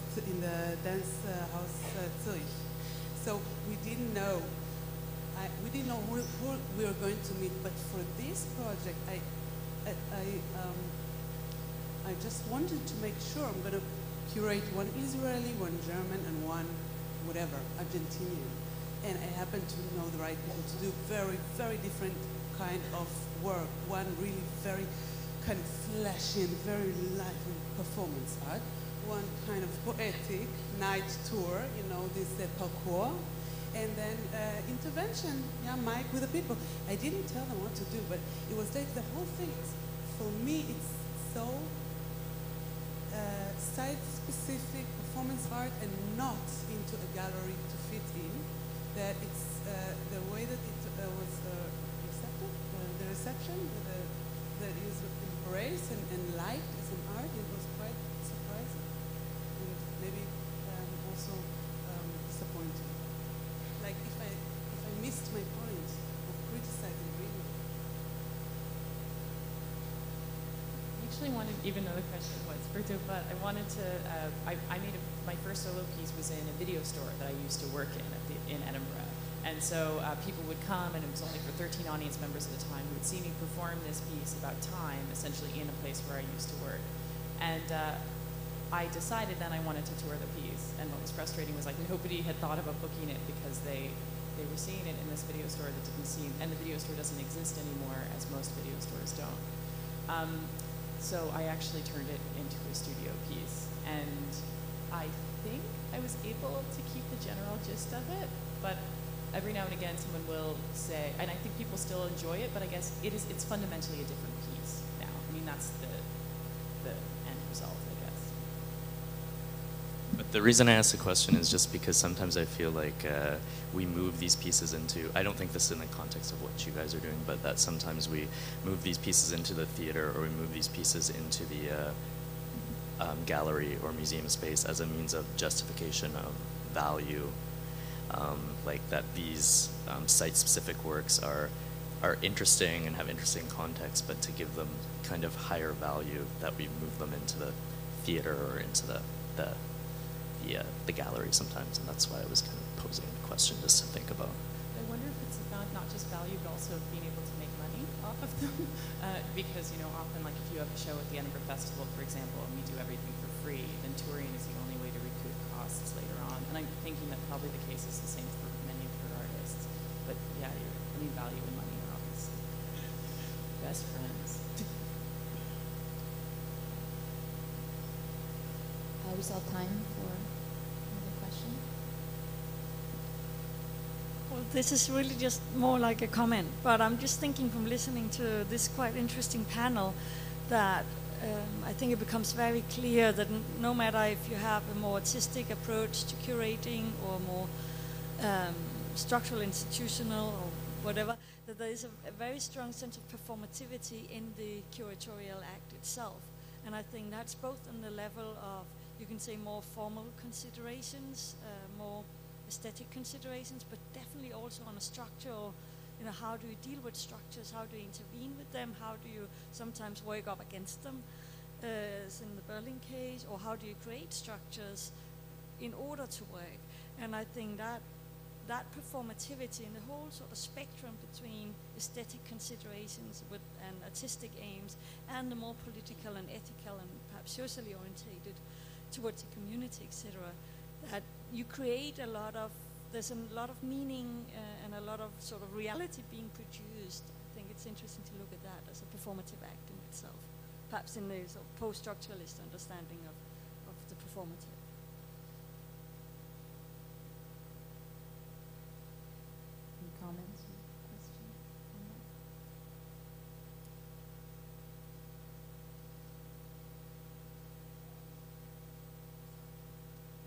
Zurich. So we didn't know who we were going to meet. But for this project, I just wanted to make sure I'm going to curate one Israeli, one German, and one whatever, Argentinian. And I happen to know the right people to do very, very different kind of work. One really very kind of flashy and very lively performance art. One kind of poetic night tour, you know, this parkour. And then intervention, yeah, Mike, with the people. I didn't tell them what to do, but it was like the whole thing. For me, it's so site-specific performance art and not into a gallery to fit in, that it's the way that it was accepted, the reception, that it was embraced and liked as an art, it was quite surprising and maybe also disappointing. Like if I missed my point of criticizing really. Actually wanted, even though the question was Berto, but I wanted to, I made my first solo piece was in a video store that I used to work in Edinburgh. And so people would come, and it was only for 13 audience members at the time, who would see me perform this piece about time, essentially in a place where I used to work. And I decided then I wanted to tour the piece. And what was frustrating was like nobody had thought about booking it because they were seeing it in this video store that didn't seem, and the video store doesn't exist anymore, as most video stores don't. So I actually turned it into a studio piece, and I think I was able to keep the general gist of it, but every now and again someone will say, and I think people still enjoy it, but I guess it's fundamentally a different piece now. I mean, that's the end result, I guess. But the reason I asked the question is just because sometimes I feel like we move these pieces into, I don't think this is in the context of what you guys are doing, but that sometimes we move these pieces into the theater, or we move these pieces into the gallery or museum space as a means of justification of value. Like that these site-specific works are interesting and have interesting context, but to give them kind of higher value, that we move them into the theater or into the gallery sometimes, and that's why I was kind of posing the question just to think about. I wonder if it's not just value, but also being able to make money off of them, because often, like if you have a show at the Edinburgh Festival, for example, and we do everything for free, then touring is the only way to recoup costs later on. And I'm thinking that probably the case is the same for many of your artists. But yeah, value and money are obviously best friends. We still have time for another question. Well, this is really just more like a comment, but I'm just thinking from listening to this quite interesting panel that I think it becomes very clear that no matter if you have a more artistic approach to curating or more structural, institutional, or whatever, that there is a very strong sense of performativity in the curatorial act itself. And I think that's both on the level of, you can say, more formal considerations, more aesthetic considerations, but definitely also on a structural, how do you deal with structures, how do you intervene with them, how do you sometimes work up against them, as in the Berlin case, or how do you create structures in order to work. And I think that performativity and the whole sort of spectrum between aesthetic considerations and artistic aims and the more political and ethical and perhaps socially orientated towards the community, etc., that you create there's a lot of meaning and a lot of sort of reality being produced. I think it's interesting to look at that as a performative act in itself, perhaps in the sort of post-structuralist understanding of the performative. Any comments or questions on that?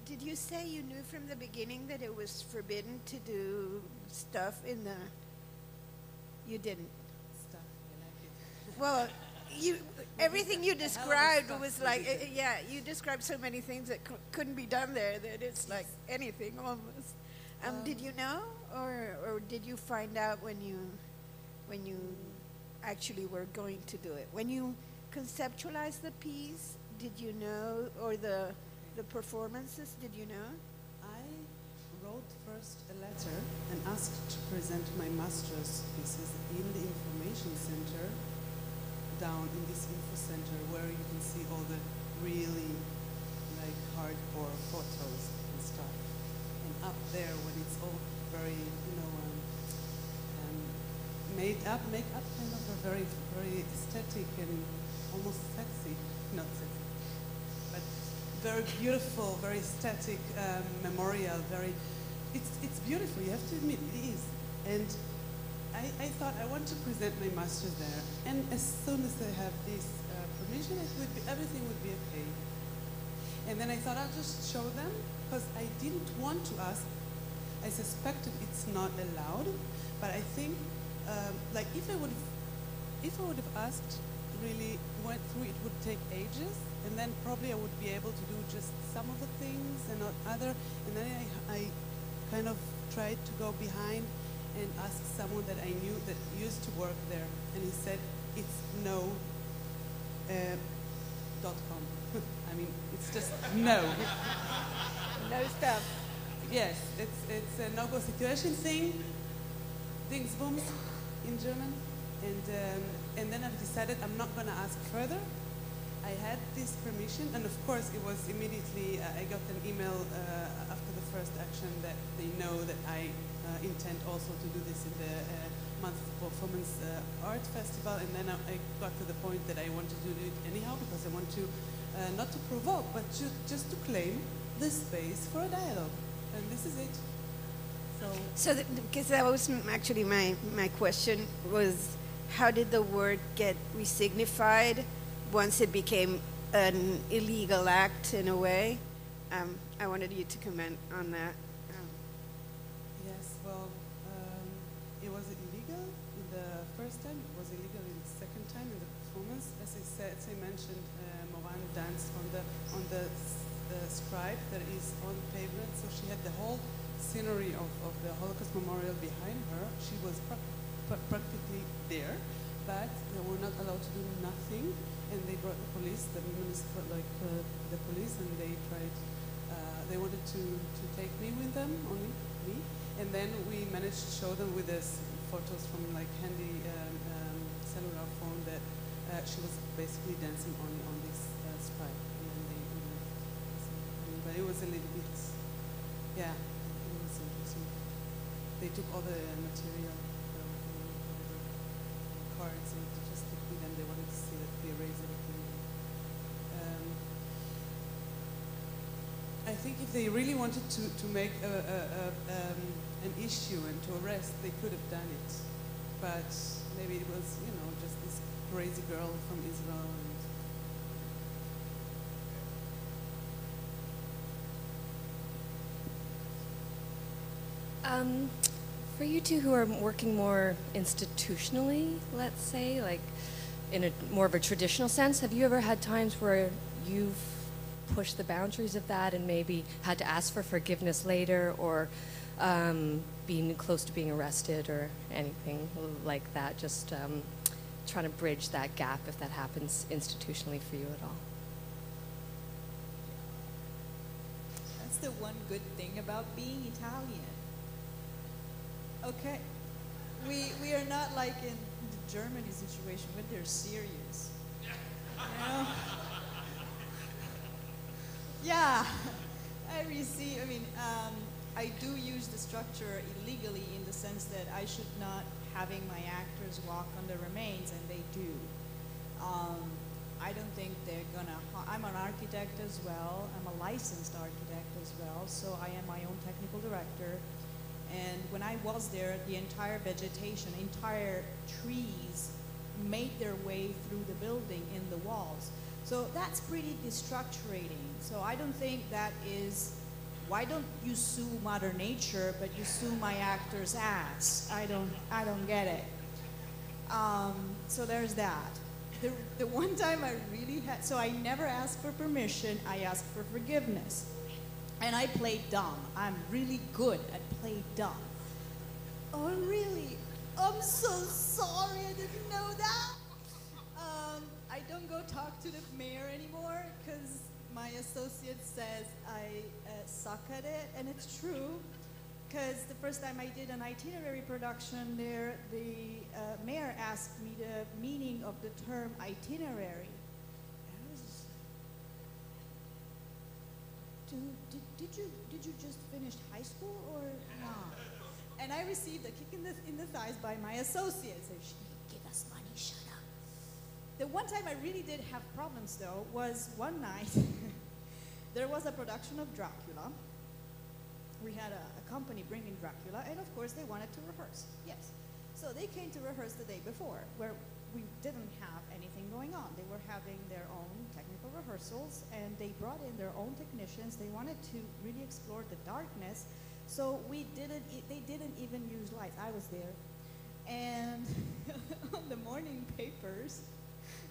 Did you say you knew from the beginning that it was forbidden to do stuff in the... You didn't? Stuff, I like it. Well, everything you described was like, yeah, you described so many things that couldn't be done there that it's like anything almost. Did you know, or did you find out when you actually were going to do it? When you conceptualized the piece, did you know, or the performances, did you know? I wrote first a letter and asked to present my master's thesis in the information center, down in this info center where you can see all the really like hardcore photos and stuff. And up there when it's all very, made up kind of a very, very aesthetic and almost sexy, not sexy, but very beautiful, very aesthetic memorial, it's beautiful, you have to admit it is. And I thought I want to present my master's there, and as soon as I have this permission, everything would be okay. And then I thought I'll just show them, because I didn't want to ask. I suspected it's not allowed, but I think, like if I would have asked, really went through, it would take ages, and then probably I would be able to do just some of the things and not other. And then I kind of tried to go behind and ask someone that I knew that used to work there, and he said it's no. .com. I mean, it's just no. No stuff. Yes, it's a no-go situation thing. Dingsbums in German, and then I've decided I'm not going to ask further. I had this permission, and of course it was immediately, I got an email after the first action that they know that I intend also to do this in the Month of Performance Art Festival, and then I got to the point that I wanted to do it anyhow because I want to, not to provoke, but just to claim the space for a dialogue, and this is it. So because that was actually my question was, how did the word get resignified once it became an illegal act in a way? I wanted you to comment on that. Yes, well, it was illegal in the first time, it was illegal in the second time in the performance. As I mentioned, Moran danced on the scribe that is on the pavement, so she had the whole scenery of the Holocaust Memorial behind her. She was practically there, but they were not allowed to do nothing, and they brought the police, the municipal, the police, and they tried, they wanted to take me with them, only me, and then we managed to show them with this photos from like handy cellular phone that she was basically dancing on this scribe, and then they left. But it was a little bit, yeah. They took all the material, cards, and just took with them. They wanted to see that we erased everything. I think if they really wanted to make an issue and to arrest, they could have done it. But maybe it was, just this crazy girl from Israel. For you two who are working more institutionally, let's say, like in a more of a traditional sense, have you ever had times where you've pushed the boundaries of that and maybe had to ask for forgiveness later, or being close to being arrested or anything like that, just trying to bridge that gap if that happens institutionally for you at all? That's the one good thing about being Italian. Okay, we are not like in the Germany situation when they're serious. You know? Yeah, I do use the structure illegally in the sense that I should not having my actors walk on the remains, and they do. I don't think they're gonna, I'm an architect as well, I'm a licensed architect as well, so I am my own technical director. And when I was there, the entire vegetation, entire trees made their way through the building in the walls. So that's pretty destructurating. So I don't think that is, why don't you sue Mother Nature, but you sue my actor's ass? I don't get it. So there's that. The one time I really had, so I never asked for permission, I asked for forgiveness. And I played dumb. I'm really good at play dumb. Oh, really? I'm so sorry, I didn't know that. I don't go talk to the mayor anymore because my associate says I suck at it, and it's true. Because the first time I did an itinerary production there, the mayor asked me the meaning of the term itinerary. And I was just like, did you just finish high school or not? And I received a kick in the thighs by my associate. So she give us money, shut up. The one time I really did have problems though was one night. There was a production of Dracula. We had a company bringing Dracula, and of course they wanted to rehearse. Yes. So they came to rehearse the day before, where we didn't have anything going on. They were having their own technical rehearsals, and they brought in their own technicians. They wanted to really explore the darkness. So they didn't even use lights. I was there. And on the morning papers,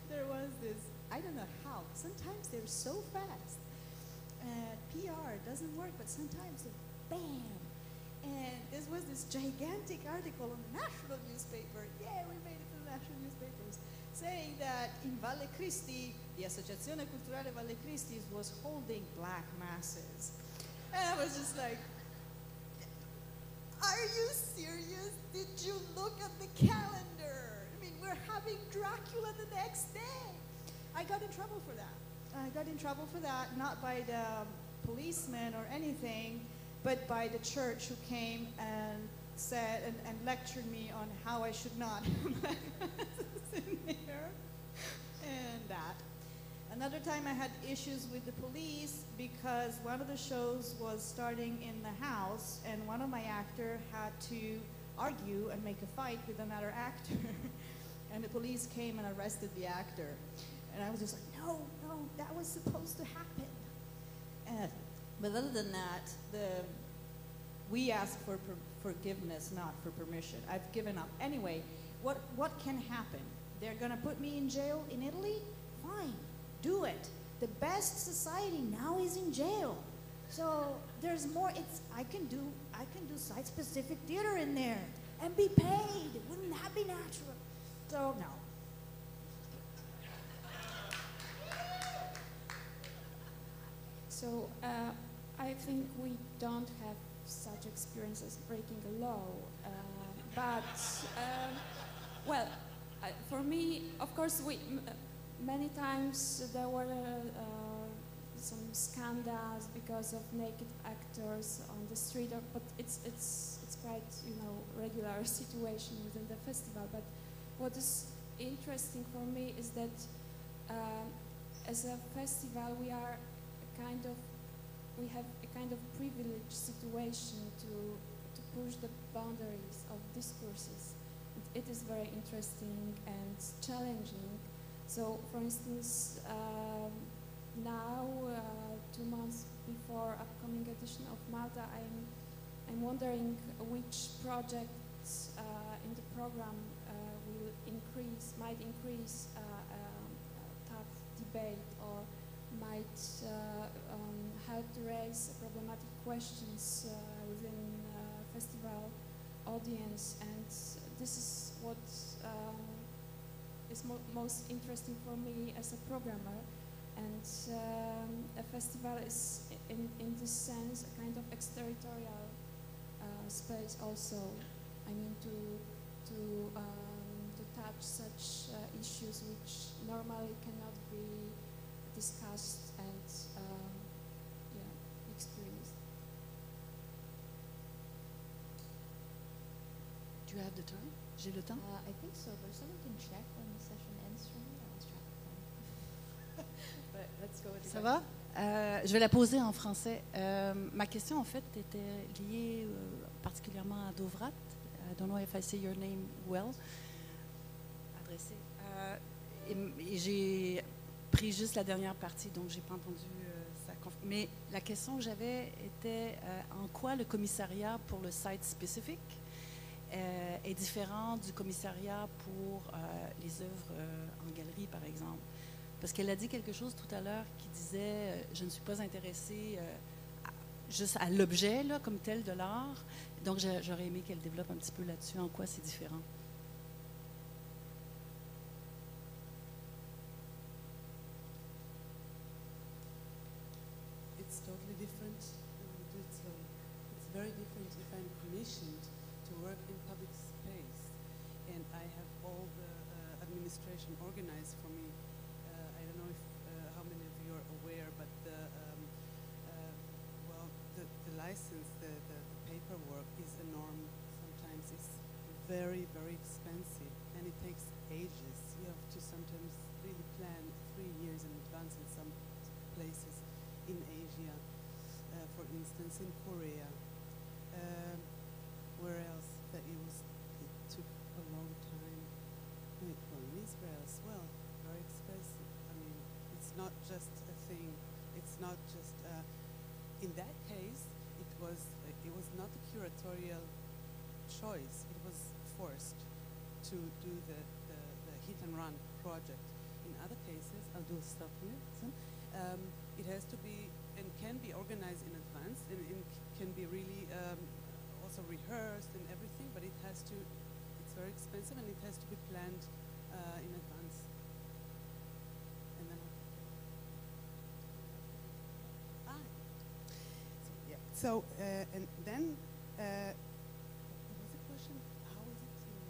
there was this, I don't know how, sometimes they're so fast. PR doesn't work, but sometimes bam. And this was this gigantic article on the national newspaper. Yeah, we made it to the national newspapers, saying that in Valle Cristi, the Associazione Culturale Valle Cristi was holding black masses. And I was just like, are you serious? Did you look at the calendar? I mean, we're having Dracula the next day. I got in trouble for that. I got in trouble for that, not by the policeman or anything, but by the church who came and said and lectured me on how I should not have my glasses in there and that. Another time I had issues with the police because one of the shows was starting in the house and one of my actors had to argue and make a fight with another actor. And the police came and arrested the actor. And I was just like, no, that was supposed to happen. But other than that, we ask for forgiveness, not for permission. I've given up. Anyway, what can happen? They're going to put me in jail in Italy? Fine, do it. The best society now is in jail. So there's more. I can do site-specific theater in there and be paid. Wouldn't that be natural? So no. So I think we don't have such experiences breaking a law, well, for me, of course, many times there were some scandals because of naked actors on the street, but it's quite regular situation within the festival. But what is interesting for me is that as a festival we have a kind of privileged situation to push the boundaries of discourses. It is very interesting and challenging. So, for instance, now, 2 months before upcoming edition of Malta, I'm wondering which projects in the program might increase tough debate or might help to raise problematic questions within festival audience, and this is what is most interesting for me as a programmer. And a festival is, in this sense, a kind of exterritorial space also. I mean, to touch such issues which normally cannot be discussed and experienced. Do you have the time? J'ai le temps? I think so, but someone can check when the session ends for me. I lost track of time. But let's go with the Ça va? Je vais la poser en français. Ma question, en fait, était liée particulièrement à Dovrat. I don't know if I say your name well. Adressée. Et j'ai pris juste la dernière partie, donc j'ai pas entendu ça. Mais la question que j'avais était en quoi le commissariat pour le site spécifique est différent du commissariat pour les œuvres en galerie, par exemple. Parce qu'elle a dit quelque chose tout à l'heure qui disait je ne suis pas intéressée juste à l'objet là, comme tel de l'art. Donc, j'aurais aimé qu'elle développe un petit peu là-dessus, en quoi c'est différent. It's totally different. It's very different if I'm commissioned to work in public space, and I have all the administration organized for me. I don't know if how many of you are aware, but the license, the paperwork is enormous. Sometimes it's very, very expensive, and it takes ages. You have to sometimes really plan 3 years in advance in some places in Asia, for instance, in Korea. Where else? It took a long time. Well, in Israel as well, very expensive. I mean, it's not just a thing. It's not just. In that case, it was not a curatorial choice. It was forced to do the hit and run project. In other cases, I'll do stop here. It has to be and can be organized in advance, and can be really also rehearsed and everything. But it has to. It's very expensive, and it has to be planned in advance. And then. So, and then, there was a question, how is it in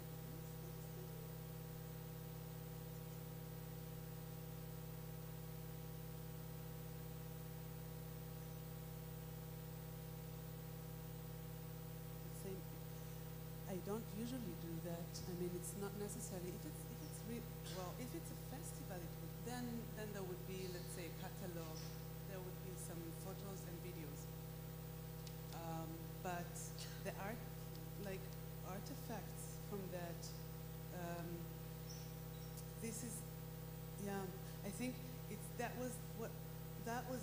same. I don't usually do that. I mean, it's not necessary. If it's if it's a festival, then there would be, let's say, a catalog. There would be some photos and videos. But the artifacts from that, this is, I think that was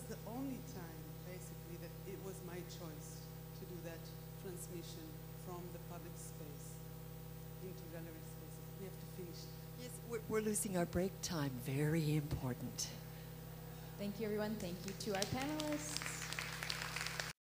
the only time, basically, that it was my choice to do that transmission from the public space into gallery spaces. We have to finish. Yes, we're losing our break time. Very important. Thank you, everyone. Thank you to our panelists.